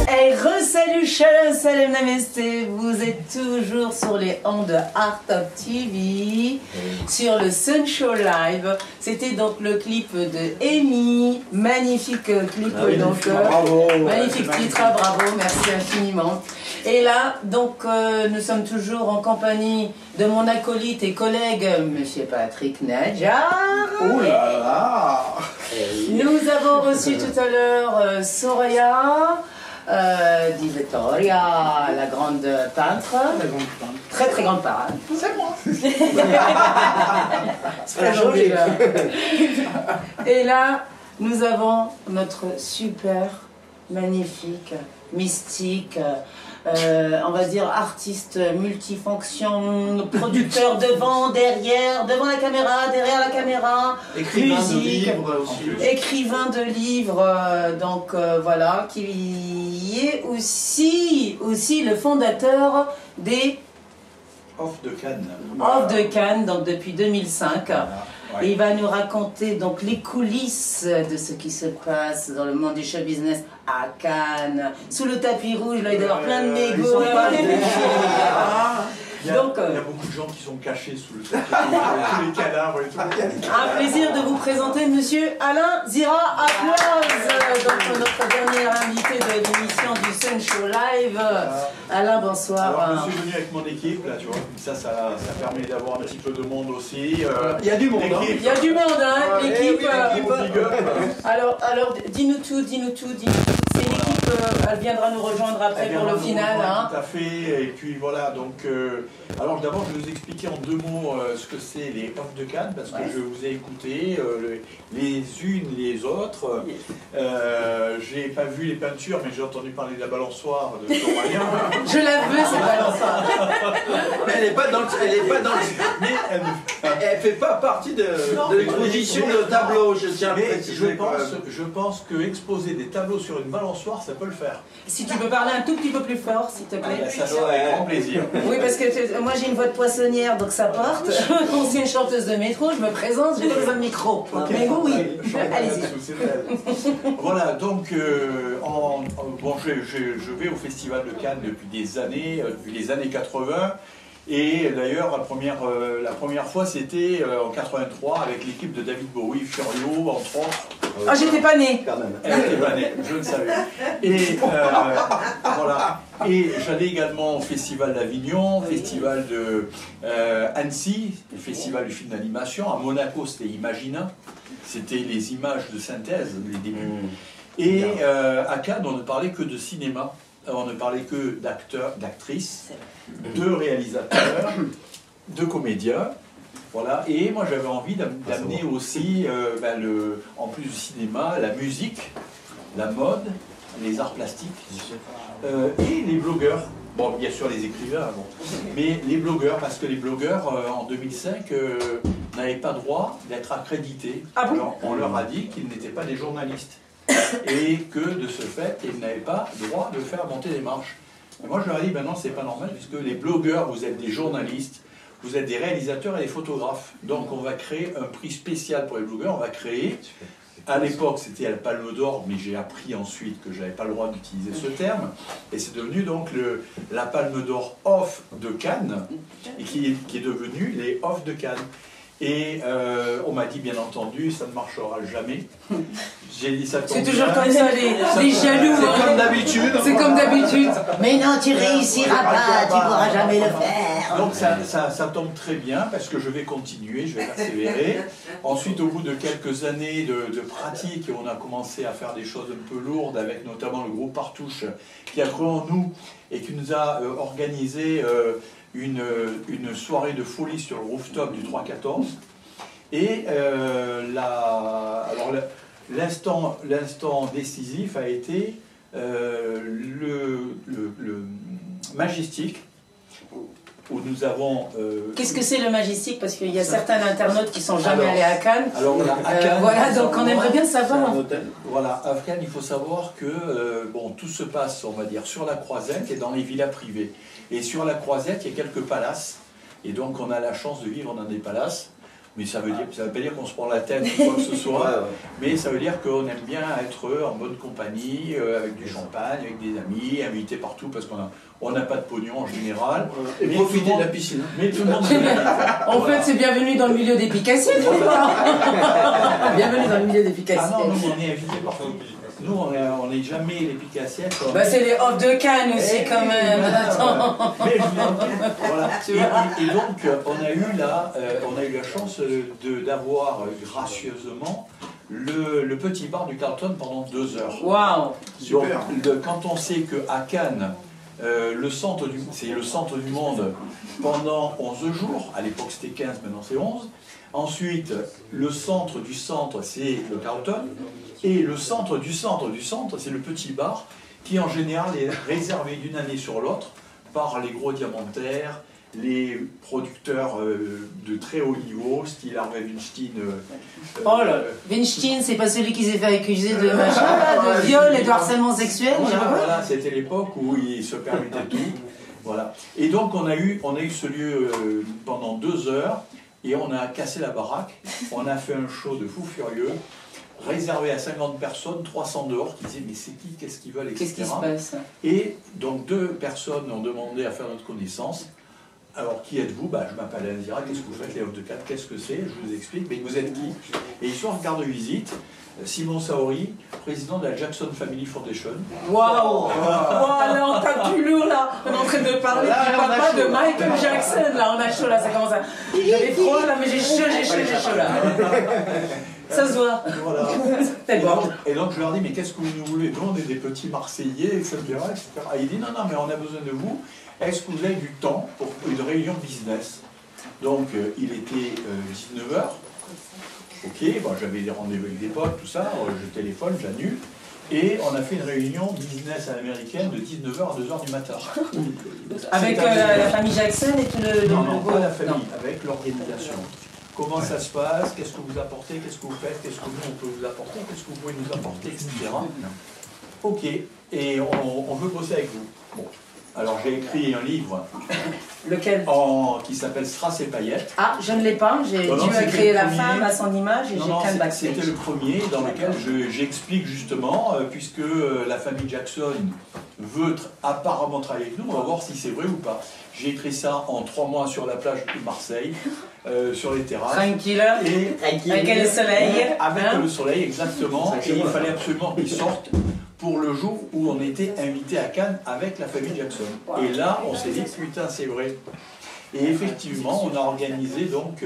[SPEAKER 1] Hey, re-salut Shalom, salam namaste. Vous êtes toujours sur les ondes de Art of TV, sur le Sun Show Live. C'était donc le clip de Amy. Magnifique clip, donc.
[SPEAKER 2] Bravo.
[SPEAKER 1] Magnifique titre, bravo, merci infiniment. Et là, donc, nous sommes toujours en compagnie de mon acolyte et collègue, Monsieur Patrick Nadjar.
[SPEAKER 2] Oh là là.
[SPEAKER 1] Nous avons reçu tout à l'heure Soraya Di Vittoria, la grande peintre. Très très grande peintre.
[SPEAKER 2] C'est moi.
[SPEAKER 1] C'est pas changé. Et là, nous avons notre super, magnifique, mystique, on va dire artiste multifonction, producteur devant, derrière, devant la caméra, derrière la caméra,
[SPEAKER 2] Écrivain de
[SPEAKER 1] musique,
[SPEAKER 2] livres aussi.
[SPEAKER 1] écrivain de livres, donc voilà, qui est aussi le fondateur des
[SPEAKER 2] Off de Cannes.
[SPEAKER 1] Off de Cannes, donc depuis 2005.
[SPEAKER 2] Ouais.
[SPEAKER 1] Et il va nous raconter donc les coulisses de ce qui se passe dans le monde du show business à Cannes, sous le tapis rouge, là il doit y avoir plein de
[SPEAKER 2] Ils
[SPEAKER 1] négos.
[SPEAKER 2] sont pas
[SPEAKER 1] Donc,
[SPEAKER 8] il y a beaucoup de gens qui sont cachés sous le tapis, tous les cadavres et tout.
[SPEAKER 1] un plaisir de vous présenter Monsieur Alain Zira. Applause. Donc notre dernier invité de l'émission du Sun Show Live. Alain, bonsoir.
[SPEAKER 8] Alors, je suis venu avec mon équipe, là, tu vois, ça permet d'avoir un petit peu de monde aussi.
[SPEAKER 2] Il y a du monde. Hein.
[SPEAKER 1] Il y a du monde, hein, l'équipe.
[SPEAKER 8] Big up.
[SPEAKER 1] Alors, dis-nous tout. C'est une équipe elle viendra nous rejoindre après pour le final. Hein.
[SPEAKER 8] Tout à fait. Et puis voilà, donc... alors d'abord, je vais vous expliquer en 2 mots ce que c'est les Off de Cannes, parce que je vous ai écouté les unes, les autres. J'ai pas vu les peintures, mais j'ai entendu parler de la balançoire de Coralie.
[SPEAKER 1] Je la veux, cette balançoire.
[SPEAKER 2] Mais elle n'est pas dans le... Mais elle fait pas partie de l'exposition de tableau, je tiens à préciser.
[SPEAKER 8] Je pense que exposer des tableaux sur une balançoire, ça peut le faire.
[SPEAKER 1] Si tu peux parler un tout petit peu plus fort, s'il te plaît.
[SPEAKER 8] Ça sera avec grand plaisir.
[SPEAKER 1] Oui, parce que moi j'ai une voix de poissonnière, donc ça porte. C'est une chanteuse de métro, je me présente, j'ai pas besoin de micro.
[SPEAKER 8] Okay.
[SPEAKER 1] Mais vous, oui, allez-y.
[SPEAKER 8] Voilà, donc bon, je vais au Festival de Cannes depuis les années 80. Et d'ailleurs, la première fois, c'était en 83 avec l'équipe de David Bowie, Furio, entre autres.
[SPEAKER 1] Ah, j'étais pas née.
[SPEAKER 4] Quand même.
[SPEAKER 8] Elle n'était pas née, je le savais. Et voilà. Et j'allais également au Festival d'Avignon, Festival de Annecy, le Festival du film d'animation. À Monaco, c'était Imagina. C'était les images de synthèse, les débuts. Et à Cannes, on ne parlait que de cinéma. On ne parlait que d'acteurs, d'actrices, de réalisateurs, de comédiens. Voilà. Et moi j'avais envie d'amener aussi, en plus du cinéma, la musique, la mode, les arts plastiques et les blogueurs. Bon, bien sûr les écrivains, bon. Mais les blogueurs, parce que les blogueurs en 2005 n'avaient pas droit d'être accrédités.
[SPEAKER 1] Ah bon?
[SPEAKER 8] Alors, on leur a dit qu'ils n'étaient pas des journalistes. Et que de ce fait, ils n'avaient pas le droit de faire monter les marches. Et moi je leur ai dit, ben non, c'est pas normal, puisque les blogueurs, vous êtes des journalistes, vous êtes des réalisateurs et des photographes. Donc on va créer un prix spécial pour les blogueurs, on va créer, à l'époque c'était la Palme d'Or, mais j'ai appris ensuite que je n'avais pas le droit d'utiliser ce terme, et c'est devenu donc la Palme d'Or Off de Cannes, et qui est devenu les Off de Cannes. Et on m'a dit, bien entendu, ça ne marchera jamais. J'ai dit, ça tombe
[SPEAKER 1] C'est toujours
[SPEAKER 8] bien.
[SPEAKER 1] comme ça, les jaloux.
[SPEAKER 2] C'est
[SPEAKER 1] hein.
[SPEAKER 2] comme d'habitude.
[SPEAKER 1] C'est comme d'habitude. Mais non, tu réussiras pas, tu pourras jamais le faire.
[SPEAKER 8] Donc ça tombe très bien, parce que je vais continuer, je vais persévérer. Ensuite, au bout de quelques années de pratique, on a commencé à faire des choses un peu lourdes, avec notamment le groupe Partouche, qui a cru en nous, et qui nous a organisé... une soirée de folie sur le rooftop du 3-14. Et l'instant décisif a été le Majestic, où nous avons...
[SPEAKER 1] Qu'est-ce que c'est le Majestic? Parce qu'il y a certains internautes qui sont jamais allés à Cannes.
[SPEAKER 8] Alors, à Cannes,
[SPEAKER 1] voilà, donc on aimerait bien savoir.
[SPEAKER 8] Voilà, à Cannes, il faut savoir que bon, tout se passe, on va dire, sur la Croisette et dans les villas privées. Et sur la Croisette, il y a quelques palaces. Et donc, on a la chance de vivre dans des palaces. Mais ça veut pas dire qu'on se prend la tête ou quoi que ce soit. Mais ça veut dire qu'on aime bien être en bonne compagnie, avec du champagne, avec des amis, invités partout, parce qu'on n'a pas de pognon en général.
[SPEAKER 2] Et profiter de la piscine.
[SPEAKER 8] Mais tout le monde
[SPEAKER 1] En fait, c'est bienvenue dans le milieu des picassiers. Bienvenue dans le milieu des picassiers.
[SPEAKER 8] Ah non, nous, on est invités partout. Nous, on n'est jamais les picassiers.
[SPEAKER 1] Bah, c'est les Off de Cannes aussi, quand même. Attends.
[SPEAKER 8] Mais voilà. Et donc, on a eu la chance d'avoir gracieusement le petit bar du Carlton pendant 2 heures.
[SPEAKER 1] Waouh!
[SPEAKER 8] Donc, quand on sait qu'à Cannes, c'est le centre du monde pendant 11 jours, à l'époque c'était 15, maintenant c'est 11. Ensuite, le centre du centre, c'est le Carlton. Et le centre du centre du centre, c'est le petit bar, qui en général est réservé d'une année sur l'autre par les gros diamantaires, les producteurs de très haut niveau, style Harvey Weinstein.
[SPEAKER 1] Oh là, Weinstein, c'est pas celui qui s'est fait accuser de machin, là, de viol et de harcèlement sexuel.
[SPEAKER 8] Voilà, c'était l'époque où il se permettait tout. Voilà. Et donc on a eu ce lieu pendant 2 heures, et on a cassé la baraque, on a fait un show de fou furieux, réservé à 50 personnes, 300 dehors, qui disaient mais c'est qui, qu'est-ce qu'ils veulent, etc.
[SPEAKER 1] Qu'est-ce qui se passe? Et
[SPEAKER 8] donc 2 personnes ont demandé à faire notre connaissance. Alors qui êtes-vous? Je m'appelle Anzira, qu'est-ce que vous faites les Off de Cannes? Qu'est-ce que c'est? Je vous explique, mais vous êtes qui? Et ils sont en carte de visite, Simon Saori, président de la Jackson Family Foundation.
[SPEAKER 1] Waouh! Là on tape du lourd là, on est en train de parler du papa de Michael Jackson, là on a chaud là, ça commence à... J'avais froid là, mais j'ai chaud là. Ça se voit.
[SPEAKER 8] Voilà.
[SPEAKER 1] T'es bon.
[SPEAKER 8] Et donc je leur dis, mais qu'est-ce que vous nous voulez? Nous, on est des petits Marseillais, etc. Et il dit, non, non, mais on a besoin de vous. Est-ce que vous avez du temps pour une réunion business? Donc, il était 19h. Ok, bon, j'avais des rendez-vous avec des potes, tout ça. Je téléphone, j'annule. Et on a fait une réunion business à l'américaine de 19h à 2h du matin.
[SPEAKER 1] Avec la famille Jackson et tout le...
[SPEAKER 8] Non, non, pas la famille, avec l'organisation. Comment ça se passe? Qu'est-ce que vous apportez? Qu'est-ce que vous faites? Qu'est-ce que nous, on peut vous apporter? Qu'est-ce que vous pouvez nous apporter? Etc. Ok, et on veut bosser avec vous. Bon. Alors j'ai écrit un livre.
[SPEAKER 1] Lequel?
[SPEAKER 8] Qui s'appelle Strass et Paillettes.
[SPEAKER 1] Ah, je ne l'ai pas. J'ai dû créer la femme à son image et j'ai qu'un backstage.
[SPEAKER 8] C'était le premier dans lequel j'explique justement, puisque la famille Jackson veut apparemment travailler avec nous, on va voir si c'est vrai ou pas. J'ai écrit ça en 3 mois sur la plage de Marseille, sur les terrasses.
[SPEAKER 1] Tranquille. Avec le soleil.
[SPEAKER 8] Avec le soleil, exactement. Et il fallait absolument qu'ils sortent pour le jour où on était invité à Cannes avec la famille Jackson. Et là, on s'est dit, putain, c'est vrai. Et effectivement, on a organisé donc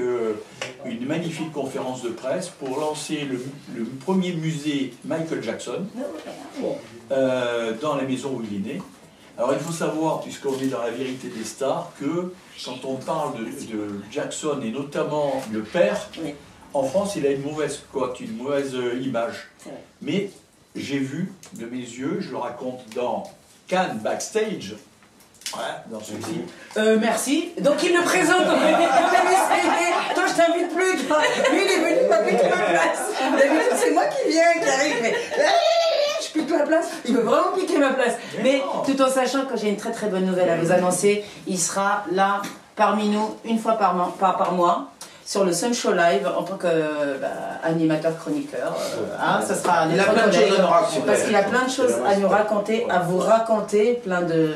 [SPEAKER 8] une magnifique conférence de presse pour lancer le premier musée Michael Jackson dans la maison où il est né. Alors il faut savoir, puisqu'on est dans la vérité des stars, que quand on parle de Jackson et notamment le père, en France, il a une mauvaise cote, une mauvaise image. Mais j'ai vu de mes yeux, je le raconte dans Cannes Backstage, voilà, dans ce film.
[SPEAKER 1] Merci. Donc il me présente. Toi, je t'invite plus. Toi. Lui, il est venu, il m'a piqué ma place. D'habitude, c'est moi qui viens, qui arrive. Mais je pique ma place. Il veut vraiment piquer ma place. Mais tout en sachant que j'ai une très très bonne nouvelle à vous annoncer, il sera là parmi nous une fois par mois. Sur le Sun Show Live en tant qu'animateur chroniqueur. Ça sera
[SPEAKER 2] il a plein de choses à nous raconter.
[SPEAKER 1] Parce qu'il a plein de choses à nous raconter, à vous raconter, plein de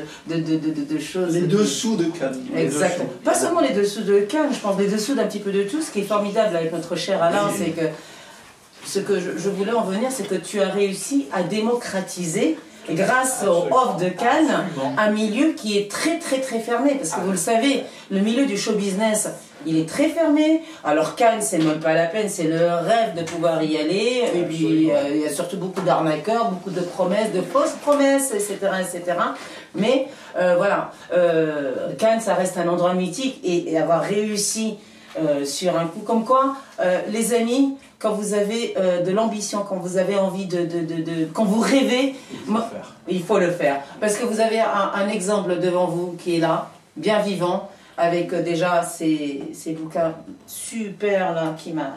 [SPEAKER 1] choses.
[SPEAKER 2] Les dessous de Cannes.
[SPEAKER 1] Exactement. Pas seulement les dessous de Cannes, je pense les dessous d'un petit peu de tout. Ce qui est formidable avec notre cher Alain, c'est que ce que je voulais en venir, c'est que tu as réussi à démocratiser, grâce au off de Cannes, un milieu qui est très très très fermé. Parce que vous le savez, le milieu du show business, il est très fermé. Alors Cannes, c'est même pas la peine, c'est le rêve de pouvoir y aller. Et puis il y a surtout beaucoup d'arnaqueurs, beaucoup de promesses, de fausses promesses, etc. etc. Mais voilà, Cannes, ça reste un endroit mythique et avoir réussi sur un coup comme quoi, les amis, quand vous avez de l'ambition, quand vous avez envie quand vous rêvez, il faut le faire. Parce que vous avez un exemple devant vous qui est là, bien vivant, avec déjà ces bouquins super là,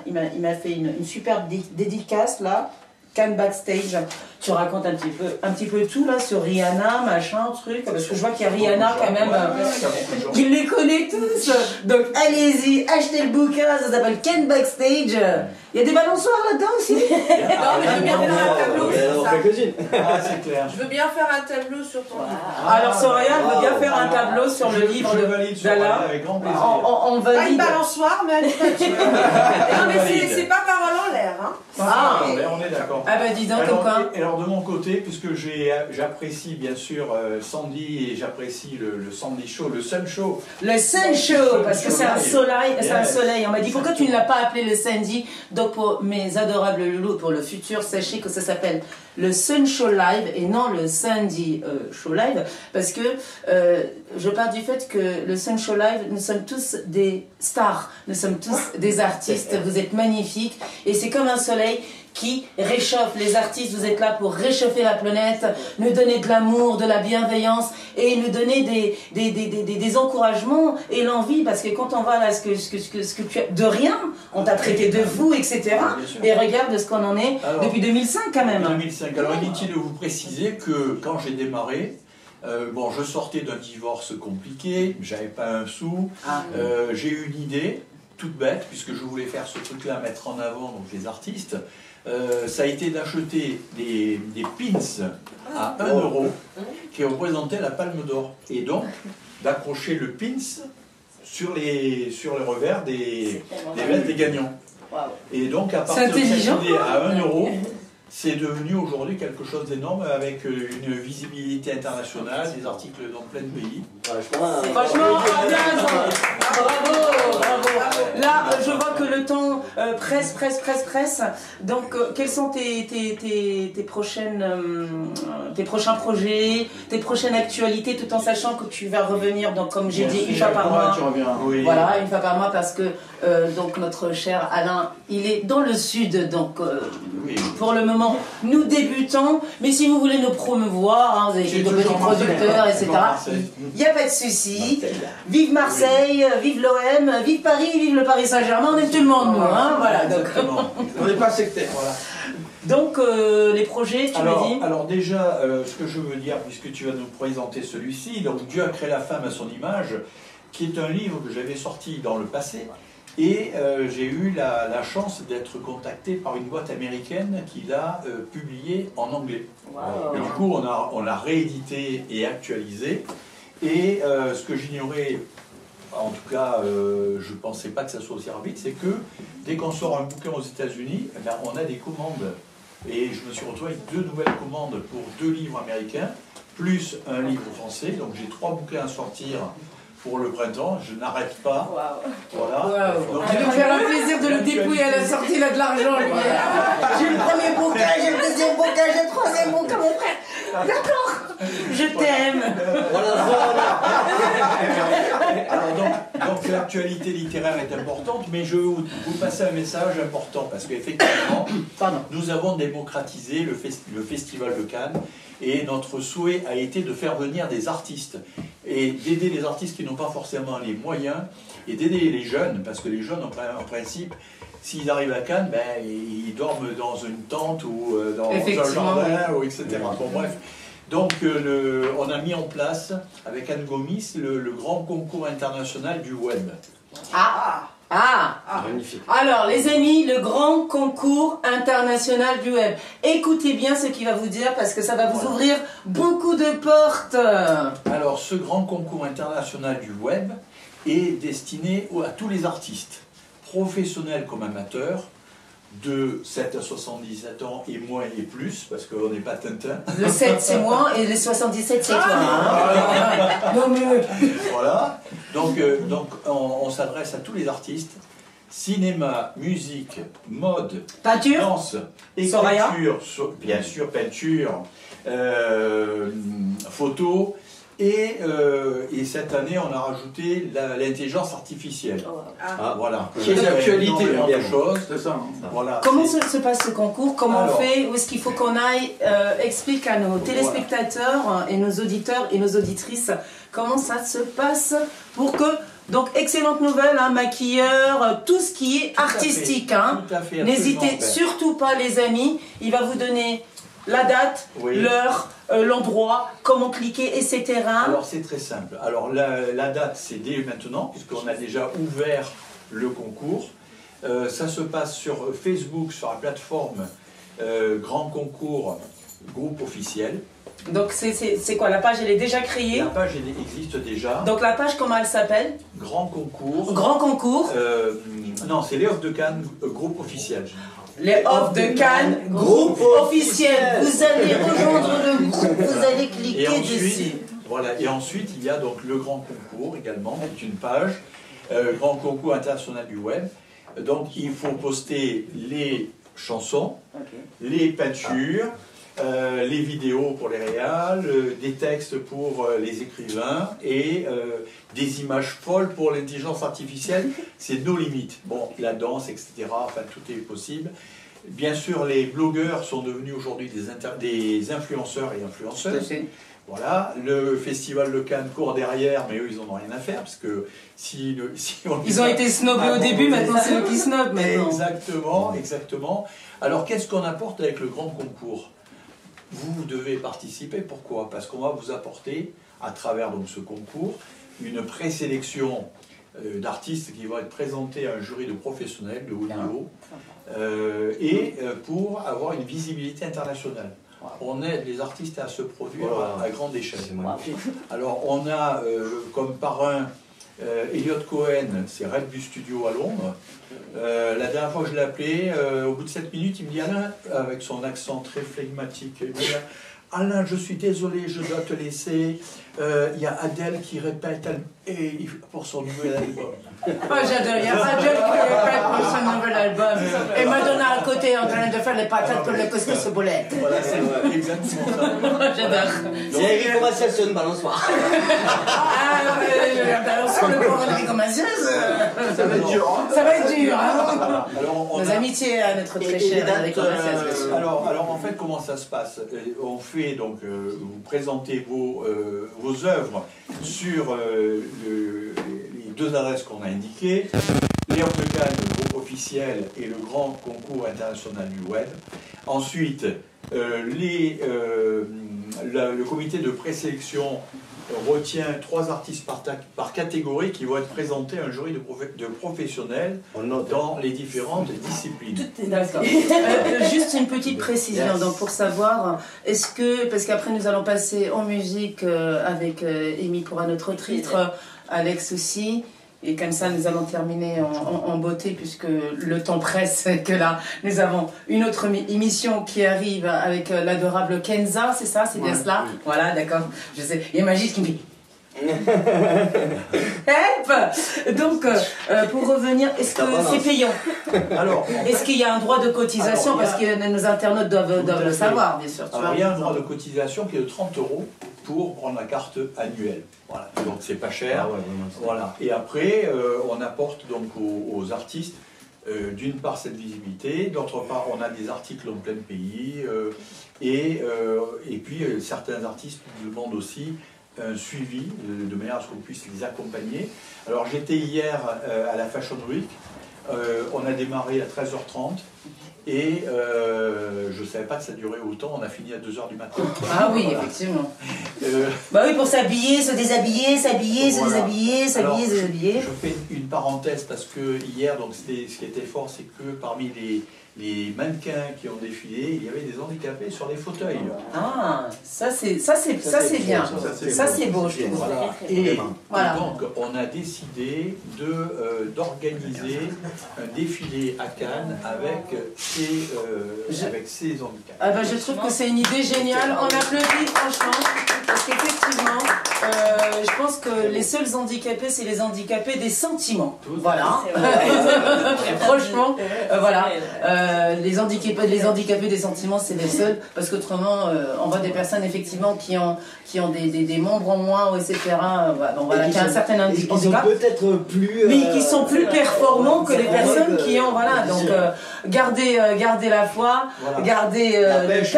[SPEAKER 1] il m'a fait une super dédicace là, Cannes Backstage. Tu racontes un petit peu tout là sur Rihanna, machin, truc, parce que je vois qu'il y a Rihanna quand même, il les connaît tous. Donc allez-y, achetez le bouquin, ça s'appelle Cannes Backstage. Il y a des balançoires là-dedans aussi.
[SPEAKER 5] Non, mais je veux bien faire un tableau sur ça.
[SPEAKER 8] C'est clair.
[SPEAKER 5] Je veux bien faire un tableau sur ton livre.
[SPEAKER 1] Alors Soraya veut bien faire un tableau sur le livre d'Alain.
[SPEAKER 8] Avec grand plaisir.
[SPEAKER 1] On
[SPEAKER 5] Pas une
[SPEAKER 1] valide.
[SPEAKER 5] balançoire, mais allez pas dessus. Non, mais c'est pas parole en l'air. Hein.
[SPEAKER 8] On est d'accord.
[SPEAKER 1] Ah bah dis donc comme quoi.
[SPEAKER 8] Alors de mon côté, puisque j'apprécie bien sûr Sandy et j'apprécie le Sandy Show, le Sun Show.
[SPEAKER 1] Le Sun Show, parce que c'est un soleil, c'est un soleil. On m'a dit pourquoi tu ne l'as pas appelé le Sandy. Donc pour mes adorables loulous, pour le futur, sachez que ça s'appelle le Sun Show Live et non le Sandy Show Live, parce que je pars du fait que le Sun Show Live, nous sommes tous des stars, nous sommes tous des artistes, vous êtes magnifiques et c'est comme un soleil qui réchauffe les artistes. Vous êtes là pour réchauffer la planète, nous donner de l'amour, de la bienveillance et nous donner des encouragements et l'envie, parce que quand on voit là ce que tu as de rien, on t'a traité de fou, etc. Et regarde ce qu'on en est depuis 2005 quand même.
[SPEAKER 8] 2005. Alors inutile de vous préciser que quand j'ai démarré, bon, je sortais d'un divorce compliqué, j'avais pas un sou, j'ai eu une idée toute bête, puisque je voulais faire ce truc-là, mettre en avant donc, les artistes. Ça a été d'acheter des pins à 1 € qui représentaient la Palme d'Or. Et donc, d'accrocher le pins sur les revers des vestes des gagnants. Et donc, à partir de cette idée à 1 €, c'est devenu aujourd'hui quelque chose d'énorme avec une visibilité internationale, des articles dans plein de pays.
[SPEAKER 1] Franchement, bravo. Là, je vois que le temps presse. Donc, quels sont tes prochains projets, tes prochaines actualités, tout en sachant que tu vas revenir, donc comme j'ai dit, une fois par mois.
[SPEAKER 2] Oui.
[SPEAKER 1] Voilà, une fois par mois, parce que donc notre cher Alain, il est dans le sud, donc pour le moment, nous débutons. Mais si vous voulez nous promouvoir, hein, vous avez des petits producteurs, etc. Il n'y a pas de souci. Vive Marseille, vive l'OM, vive Paris, vive le Paris Saint-Germain, on aime tout le monde, nous. Hein, voilà, donc.
[SPEAKER 2] On n'est pas sectaire, voilà.
[SPEAKER 1] Donc, les projets, tu me dis.
[SPEAKER 8] Alors déjà, ce que je veux dire, puisque tu vas nous présenter celui-ci, donc Dieu a créé la femme à son image, qui est un livre que j'avais sorti dans le passé, et j'ai eu la chance d'être contacté par une boîte américaine qui l'a publié en anglais.
[SPEAKER 3] Wow.
[SPEAKER 8] Et du coup, on l'a réédité et actualisé, et ce que j'ignorais, en tout cas, je ne pensais pas que ça soit aussi rapide, c'est que dès qu'on sort un bouquin aux États-Unis, eh ben, on a des commandes. Et je me suis retrouvé avec 2 nouvelles commandes pour 2 livres américains, plus un livre français. Donc j'ai 3 bouquins à sortir pour le printemps. Je n'arrête pas.
[SPEAKER 3] Wow.
[SPEAKER 8] Voilà. Donc,
[SPEAKER 1] Ça va faire un plaisir de le dépouiller à la sortie, il a de l'argent. J'ai le premier bouquin, j'ai le deuxième bouquin, j'ai le troisième bouquin, mon frère. D'accord. Je t'aime.
[SPEAKER 8] Alors donc l'actualité littéraire est importante, mais je vais vous passer un message important, parce qu'effectivement, nous avons démocratisé le Festival de Cannes, et notre souhait a été de faire venir des artistes, et d'aider les artistes qui n'ont pas forcément les moyens, et d'aider les jeunes, parce que les jeunes, en principe, s'ils arrivent à Cannes, ben, ils dorment dans une tente ou dans un jardin, ou etc. Bon, bref. Donc on a mis en place, avec Anne Gomis, le grand concours international du web.
[SPEAKER 4] Magnifique.
[SPEAKER 1] Alors les amis, le grand concours international du web. Écoutez bien ce qu'il va vous dire, parce que ça va vous ouvrir beaucoup de portes.
[SPEAKER 8] Alors ce grand concours international du web est destiné à tous les artistes, professionnels comme amateurs, de 7 à 77 ans et moins et plus, parce qu'on n'est pas Tintin.
[SPEAKER 1] Le 7 c'est moi et le 77 c'est toi. Hein. Non mais...
[SPEAKER 8] Voilà, donc on s'adresse à tous les artistes, cinéma, musique, mode,
[SPEAKER 1] peinture,
[SPEAKER 8] danse, écriture, bien sûr peinture, photo, et cette année on a rajouté l'intelligence artificielle. Voilà.
[SPEAKER 2] Qui est l'actualité,
[SPEAKER 8] c'est ça. Voilà.
[SPEAKER 1] Comment se passe ce concours? Comment on fait? Où est-ce qu'il faut qu'on aille? Explique à nos téléspectateurs et nos auditeurs et nos auditrices comment ça se passe pour que... Donc, excellente nouvelle, hein, maquilleur, tout ce qui est artistique. Hein. N'hésitez surtout pas, les amis. Il va vous donner la date, l'heure, l'endroit, comment cliquer, etc.
[SPEAKER 8] Alors, c'est très simple. Alors, la date, c'est dès maintenant, puisqu'on a déjà ouvert le concours. Ça se passe sur Facebook, sur la plateforme Grand Concours Groupe Officiel.
[SPEAKER 1] Donc c'est quoi, la page elle est déjà créée?
[SPEAKER 8] La page elle existe déjà.
[SPEAKER 1] Donc la page comment elle s'appelle?
[SPEAKER 8] Grand Concours.
[SPEAKER 1] Grand Concours.
[SPEAKER 8] Non, c'est les Off de Cannes Groupe Officiel.
[SPEAKER 1] Les Off de Cannes Groupe Officiel. Vous allez rejoindre le groupe, vous allez cliquer dessus.
[SPEAKER 8] Voilà, et ensuite il y a donc le Grand Concours également, qui est une page, Grand Concours international du web. Donc il faut poster les chansons, les peintures, les vidéos pour les réals, des textes pour les écrivains et des images folles pour l'intelligence artificielle. C'est nos limites. Bon, la danse, etc. Enfin, tout est possible. Bien sûr, les blogueurs sont devenus aujourd'hui des influenceurs et influenceuses. Voilà, le festival de Cannes court derrière, mais eux, ils n'en ont rien à faire, parce que si
[SPEAKER 1] ils ont été snobés au début, maintenant c'est eux qui snobent maintenant.
[SPEAKER 8] Exactement, exactement. Alors, qu'est-ce qu'on apporte avec le grand concours? Vous devez participer, pourquoi? Parce qu'on va vous apporter, à travers donc, ce concours, une présélection d'artistes qui vont être présentés à un jury de professionnels de haut niveau, et pour avoir une visibilité internationale. On aide les artistes à se produire à grande échelle. Alors on a comme parrain Elliot Cohen, c'est Red Bull Studio à Londres. La dernière fois que je l'ai appelé, au bout de 7 minutes, il me dit Alain, avec son accent très flegmatique, il me dit Alain, je suis désolé, je dois te laisser. Il y a Adèle qui répète pour son nouvel album.
[SPEAKER 1] Oh, j'adore, il y a Adèle qui répète pour son nouvel album. Et Madonna à côté en train de faire les patates pour les couscous aux boulettes.
[SPEAKER 8] Voilà, c'est exactement ça.
[SPEAKER 1] J'adore.
[SPEAKER 4] C'est Enrico Macias sur une balançoire.
[SPEAKER 1] Ah, la balançoire, le pauvre Enrico Macias.
[SPEAKER 2] Ça va être dur. Hein.
[SPEAKER 1] Ça va être dur, hein.
[SPEAKER 8] Voilà. Alors,
[SPEAKER 1] Nos amitiés à notre très cher Enrico Macias, bien sûr.
[SPEAKER 8] Alors en fait, comment ça se passe? On fait donc, vous présentez vos œuvres sur les deux adresses qu'on a indiquées, Léon de Cannes, le groupe officiel, et le grand concours international du web. Ensuite, le comité de présélection retient 3 artistes par catégorie qui vont être présentés à un jury de professionnels dans les différentes disciplines.
[SPEAKER 1] D'accord. Juste une petite précision, donc pour savoir, est-ce que, parce qu'après nous allons passer en musique avec Amy pour un autre titre, Alex aussi, et comme ça nous allons terminer en beauté puisque le temps presse, que là nous avons une autre émission qui arrive avec l'adorable Kenza, c'est ça, c'est bien cela? Voilà, d'accord, je sais, il y a Magie qui me dit help. Donc, pour revenir, est-ce que c'est payant?
[SPEAKER 8] Alors,
[SPEAKER 1] est-ce qu'il y a un droit de cotisation? Parce que nos internautes doivent le savoir, bien sûr.
[SPEAKER 8] Alors, il y a un droit de cotisation qui est de 30 € pour prendre la carte annuelle. Voilà. Donc, c'est pas cher. Voilà. Et après, on apporte donc aux artistes, d'une part, cette visibilité, d'autre part, on a des articles en plein pays, et puis, certains artistes nous demandent aussi un suivi de manière à ce qu'on puisse les accompagner. Alors j'étais hier à la Fashion Week, on a démarré à 13h30 et je ne savais pas que ça durait autant, on a fini à 2h du matin.
[SPEAKER 1] Ah oui, effectivement. Bah oui, pour s'habiller, se déshabiller, s'habiller, se déshabiller, s'habiller, se déshabiller.
[SPEAKER 8] Je fais une parenthèse parce que hier, donc, ce qui était fort, c'est que parmi les mannequins qui ont défilé, il y avait des handicapés sur les fauteuils.
[SPEAKER 1] Ah, ça c'est bien. Ça c'est beau, je trouve.
[SPEAKER 8] Voilà. Et donc, on a décidé d'organiser un défilé à Cannes avec ces handicapés.
[SPEAKER 1] Ah ben, je trouve que c'est une idée géniale. On applaudit franchement. Parce qu'effectivement, je pense que les seuls handicapés, c'est les handicapés des sentiments. Voilà. Franchement, voilà. Les handicapés des sentiments, c'est les seuls, parce qu'autrement, on voit des personnes effectivement qui ont des membres en moins, etc. Voilà, qui ont un certain handicap.
[SPEAKER 4] Ils sont peut-être plus.
[SPEAKER 1] Mais qui sont plus performants que les personnes qui ont. Voilà, donc garder la foi, garder la pêche.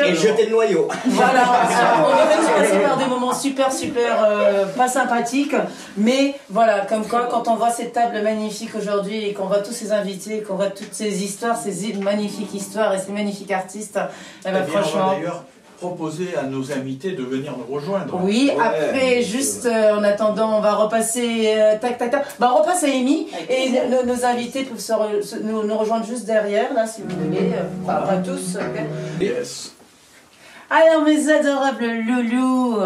[SPEAKER 4] Et jeter le noyau.
[SPEAKER 1] Voilà, on est même passé par des moments super pas sympathiques, mais voilà, comme quoi, quand on voit cette table magnifique aujourd'hui et qu'on voit tous ces invités, qu'on voit toutes ces histoires, ces magnifiques histoires et ces magnifiques artistes, eh ben, franchement.
[SPEAKER 8] On va d'ailleurs proposer à nos invités de venir nous rejoindre.
[SPEAKER 1] Oui, après, juste en attendant, on va repasser on repasse à Amy et nos invités peuvent nous rejoindre juste derrière, là, si vous voulez. Pas tous.
[SPEAKER 8] Yes.
[SPEAKER 1] Alors, mes adorables loulous,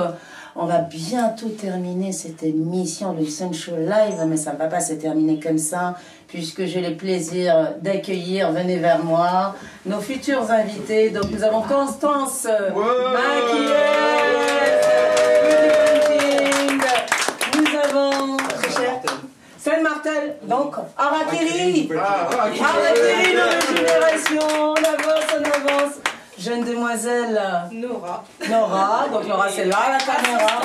[SPEAKER 1] on va bientôt terminer cette émission, le Sun Show Live, mais ça ne va pas se terminer comme ça, puisque j'ai le plaisir d'accueillir, venez vers moi, nos futurs invités. Donc nous avons Constance Maquillez, nous avons, très cher, Seine Martel, donc Arakiri, Arakiri, nouvelle génération, on avance. Jeune demoiselle
[SPEAKER 5] Nora,
[SPEAKER 1] donc Nora c'est là, la caméra,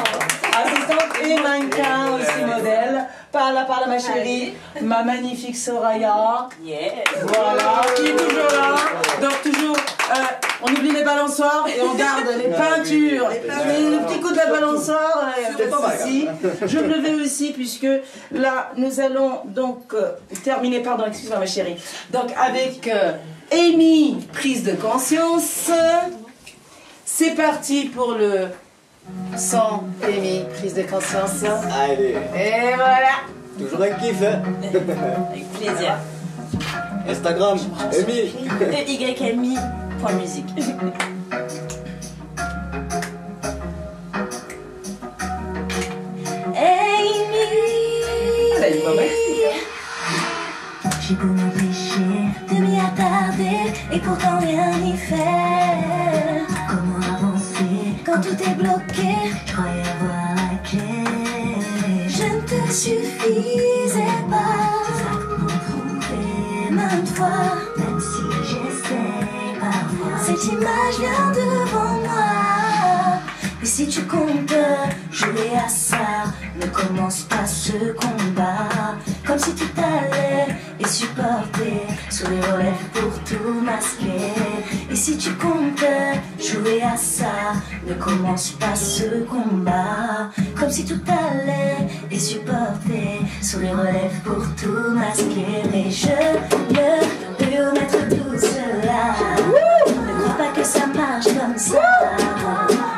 [SPEAKER 1] assistante et mannequin aussi modèle. Par là, ma chérie, ma magnifique Soraya. Voilà, qui est toujours là. Donc toujours, on oublie les balançoires et on garde les peintures. Le petit coup de la balançoire, ici. Je me levais aussi puisque là, nous allons donc terminer, pardon, excuse-moi ma chérie. Donc avec Amy, prise de conscience. C'est parti pour le 100 Amy, prise de conscience.
[SPEAKER 4] Allez.
[SPEAKER 1] Et voilà.
[SPEAKER 4] Toujours un kiff, hein.
[SPEAKER 3] Avec plaisir.
[SPEAKER 4] Instagram, Amy.
[SPEAKER 3] EYMI.musique. Amy,
[SPEAKER 7] J'ai beau m'empêcher de m'y attarder et pourtant rien n'y fait. Comment avancer quand tout est bloqué? Je croyais avoir la clé. Je ne te suffisais pas. Ça m'en trompé maintes fois, même si j'essaie parfois. Cette image vient devant moi. Et si tu comptes jouer à ça, ne commence pas ce combat. Comme si tout allait et supporter sous les relèves pour tout masquer. Et si tu comptes jouer à ça, ne commence pas ce combat. Comme si tout allait et supporter sous les relèves pour tout masquer. Mais je ne peux mettre tout cela. Ne crois pas que ça marche comme ça.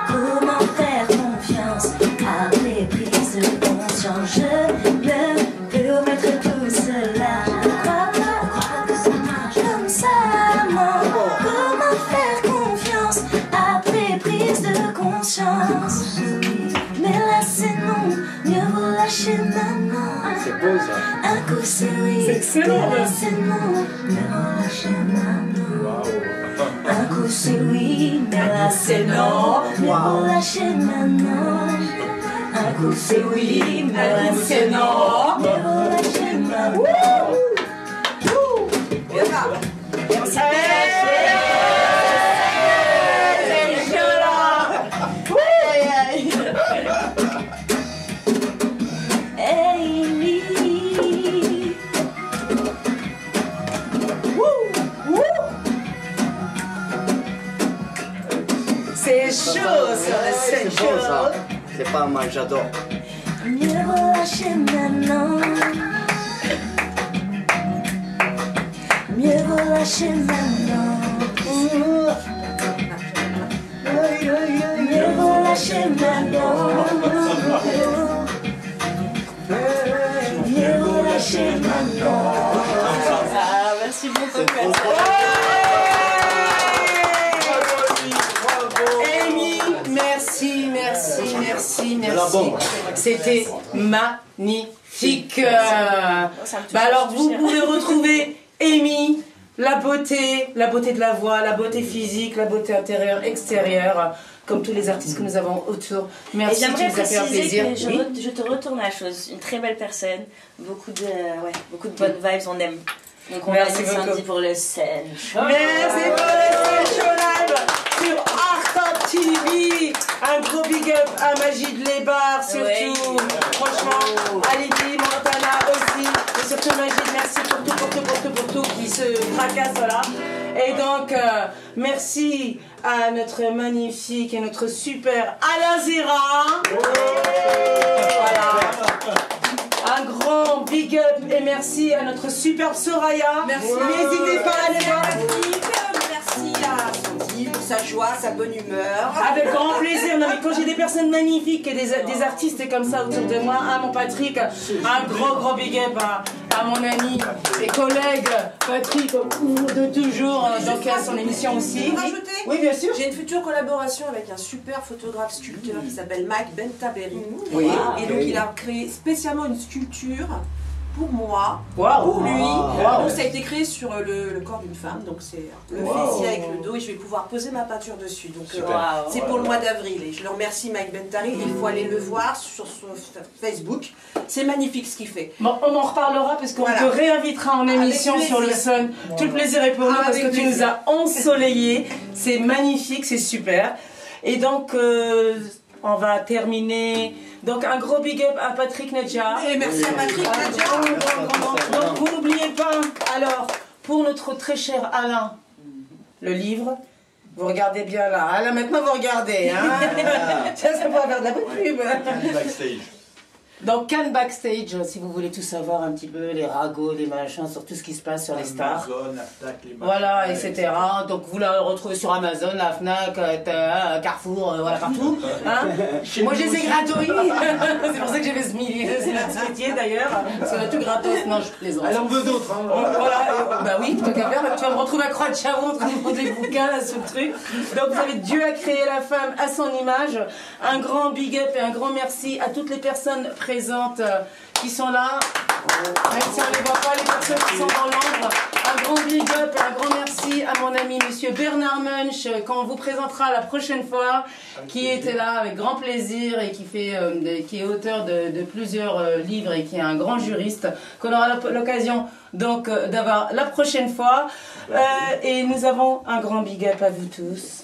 [SPEAKER 7] Comment faire confiance après prise de conscience? Je ne peux mettre tout cela. Ne crois pas que ça marche comme ça. Comment faire confiance après prise de conscience? Mais là c'est non, mieux vaut lâcher maintenant.
[SPEAKER 8] C'est beau ça.
[SPEAKER 7] Un coup c'est oui,
[SPEAKER 1] C'est excellent.
[SPEAKER 7] mais là c'est non, mieux vaut lâcher maintenant. Un coup c'est oui, mais là c'est non, mieux vaut lâcher maintenant. Un coup c'est oui, mais là c'est non, mieux vaut lâcher maintenant.
[SPEAKER 1] C'est chaud, c'est
[SPEAKER 4] beau ça. C'est pas mal, j'adore.
[SPEAKER 7] Mieux vaut lâcher maintenant. Mieux vaut lâcher maintenant. Mieux vaut lâcher maintenant. Mieux vaut lâcher maintenant.
[SPEAKER 3] Ah, merci beaucoup, Katia.
[SPEAKER 1] Amy, merci, merci, merci, merci. C'était magnifique. Bah alors, vous pouvez retrouver Amy, la beauté de la voix, la beauté physique, la beauté intérieure, extérieure, comme tous les artistes que nous avons autour. Merci, tu nous as fait un plaisir.
[SPEAKER 3] Je te retourne la chose. Une très belle personne, beaucoup de bonnes vibes, on aime. Donc on va aller samedi pour le Sen Show.
[SPEAKER 1] Merci pour le Sen Show Live sur Art Top TV. Un gros big up à Magid Lebar surtout.
[SPEAKER 3] Ouais.
[SPEAKER 1] Franchement, Alibi, Montana aussi. Et surtout Magid, merci pour tout qui se fracasse là. Et donc, merci à notre magnifique et notre super Alain Zera. Voilà. Un grand big up et merci à notre superbe Soraya.
[SPEAKER 5] Merci.
[SPEAKER 1] N'hésitez pas à aller voir.
[SPEAKER 5] Merci à Sandy pour sa joie, sa bonne humeur.
[SPEAKER 1] Avec grand plaisir. Non, mais quand j'ai des personnes magnifiques et des artistes comme ça autour de moi, à mon Patrick, un gros big up à mon ami et collègue Patrick de toujours, donc à son émission aussi.
[SPEAKER 5] Rajouter ?
[SPEAKER 1] Oui, bien sûr.
[SPEAKER 5] J'ai une future collaboration avec un super photographe sculpteur qui s'appelle Mike Bentaberi.
[SPEAKER 1] Oui.
[SPEAKER 5] Et donc il a créé spécialement une sculpture pour moi,
[SPEAKER 1] Wow.
[SPEAKER 5] pour lui.
[SPEAKER 1] Wow.
[SPEAKER 5] Donc ça a été créé sur le corps d'une femme, donc c'est le fessier avec le dos et je vais pouvoir poser ma peinture dessus. Donc c'est pour le mois d'avril et je le remercie Mike Bentari. Il faut aller le voir sur son Facebook. C'est magnifique ce qu'il fait.
[SPEAKER 1] Bon, on en reparlera parce qu'on te réinvitera en émission sur le Sun. Tout le plaisir est pour nous parce que tu nous as ensoleillés. C'est magnifique, c'est super. Et donc, on va terminer. Donc, un gros big up à Patrick Nedja.
[SPEAKER 5] Et merci à Patrick Nedja.
[SPEAKER 1] Donc, vous n'oubliez pas, alors, pour notre très cher Alain, le livre. Vous regardez bien là. Alain, maintenant vous regardez. Hein. Ça pourrait faire de la bonne pub.
[SPEAKER 8] Backstage.
[SPEAKER 1] Donc Cannes Backstage, si vous voulez tout savoir un petit peu, les ragots, les machins, sur tout ce qui se passe sur les stars.
[SPEAKER 8] Amazon, la Fnac, les machins,
[SPEAKER 1] Voilà, etc. Donc vous la retrouvez sur Amazon, la Fnac, Carrefour, voilà, partout. Hein. Moi je les ai gratuits. C'est pour ça que j'ai fait ce métier d'ailleurs. Parce qu'on a tout gratos. Non, je plaisante.
[SPEAKER 2] Elle en veut d'autres. Hein.
[SPEAKER 1] Voilà, bah oui, tant qu'à faire, tu vas me retrouver à Croix de Chavon en train de prendre des bouquins là sur le truc. Donc vous avez Dieu a créé la femme à son image. Un grand big up et un grand merci à toutes les personnes présentes qui sont là. Même si on ne les voit pas, les personnes qui sont dans l'ombre. Un grand big up et un grand merci à mon ami monsieur Bernard Munch, qu'on vous présentera la prochaine fois, qui était là avec grand plaisir et qui est auteur de plusieurs livres et qui est un grand juriste, qu'on aura l'occasion donc d'avoir la prochaine fois. Et nous avons un grand big up à vous tous.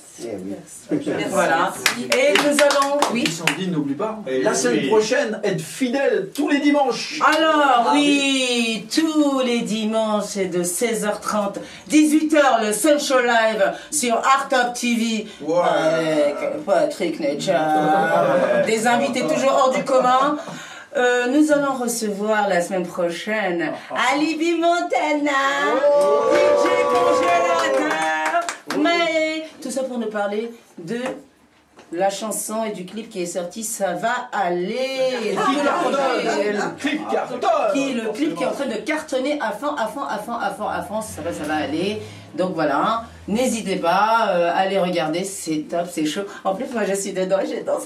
[SPEAKER 1] Voilà. Et nous allons. Oui.
[SPEAKER 2] Sandy, n'oublie pas. La semaine prochaine, être fidèle tous les dimanches.
[SPEAKER 1] Alors, oui, tous les dimanches de 16h30, 18h, le Sun Show Live sur Art Top TV.
[SPEAKER 2] Ouais.
[SPEAKER 1] Avec Patrick Nature. Des invités toujours hors du commun. Nous allons recevoir la semaine prochaine Alibi Montana, DJ Congélateur, mais tout ça pour nous parler de la chanson et du clip qui est sorti, Ça va aller.
[SPEAKER 2] Le clip cartonne.
[SPEAKER 1] Le clip qui est en train de cartonner à fond, ça va aller. Donc voilà, n'hésitez pas, allez regarder, c'est top, c'est chaud. En plus, moi je suis dedans, je danse.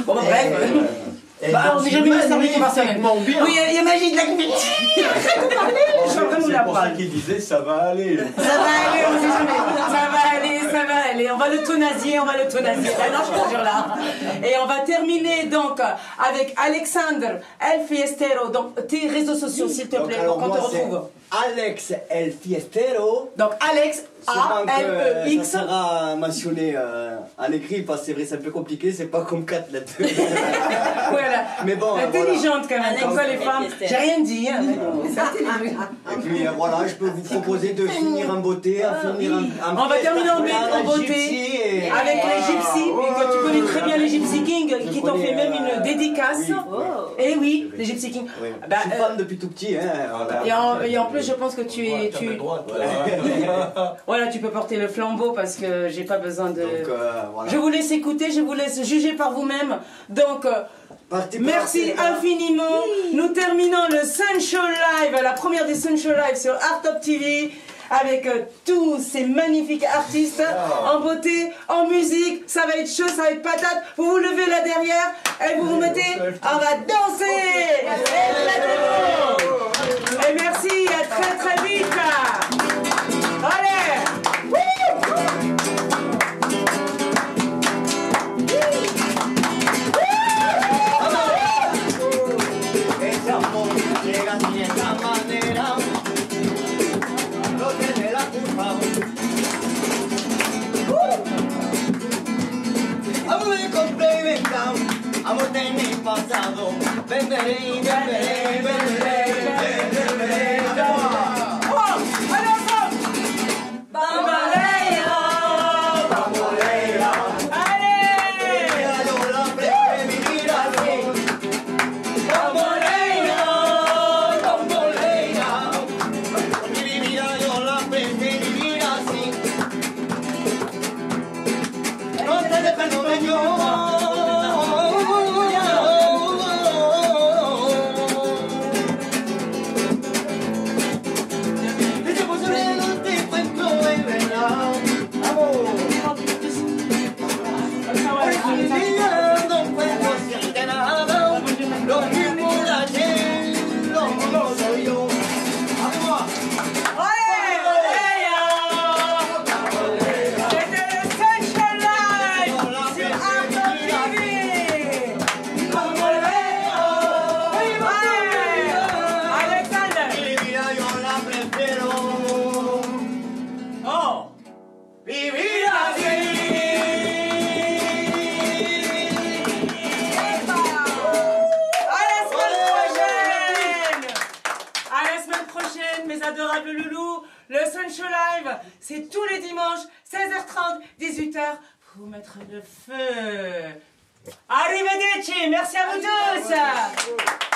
[SPEAKER 1] Bon, bref. On n'est jamais mis servi qui marche avec moi. Oui, il y a Magie de la
[SPEAKER 8] C'est pour ça qu'il disait ça va aller.
[SPEAKER 1] Ça va aller, on sait jamais. Ça va aller. On va l'euthanasier. Ah non, je te jure là. Et on va terminer donc avec Alexandre El Fiestero. Donc tes réseaux sociaux, s'il te plaît, pour qu'on te retrouve.
[SPEAKER 4] Alex El Fiestero.
[SPEAKER 1] Donc Alex A-L-E-X.
[SPEAKER 4] Ça sera mentionné en écrit parce que c'est vrai, c'est un peu compliqué, c'est pas comme 4 lettres.
[SPEAKER 1] Voilà.
[SPEAKER 4] Mais bon.
[SPEAKER 1] Intelligente quand même, comme ça les femmes. J'ai rien dit, hein.
[SPEAKER 4] Et puis voilà, je peux vous proposer de finir en beauté,
[SPEAKER 1] on va terminer en beauté avec les Gypsy. Tu connais très bien les Gypsy Kings qui t'ont fait même une dédicace. Et oui, les Gypsy Kings.
[SPEAKER 4] Je suis fan depuis tout petit.
[SPEAKER 1] Et en plus, je pense que tu es. Voilà, tu peux porter le flambeau parce que j'ai pas besoin de.
[SPEAKER 4] Donc, voilà.
[SPEAKER 1] Je vous laisse écouter, je vous laisse juger par vous-même. Donc. Merci infiniment. Nous terminons le Sun Show Live, la première des Sun Show Live sur Art Top TV avec tous ces magnifiques artistes en beauté, en musique. Ça va être chaud, ça va être patate. Vous vous levez là derrière et vous vous mettez, on va danser. Et merci, à très très vite. Allez.
[SPEAKER 4] Amor de mi pasado, venderé y venderé.
[SPEAKER 1] C'est tous les dimanches, 16h30, 18h, pour vous mettre le feu. Arrivederci, merci à vous tous.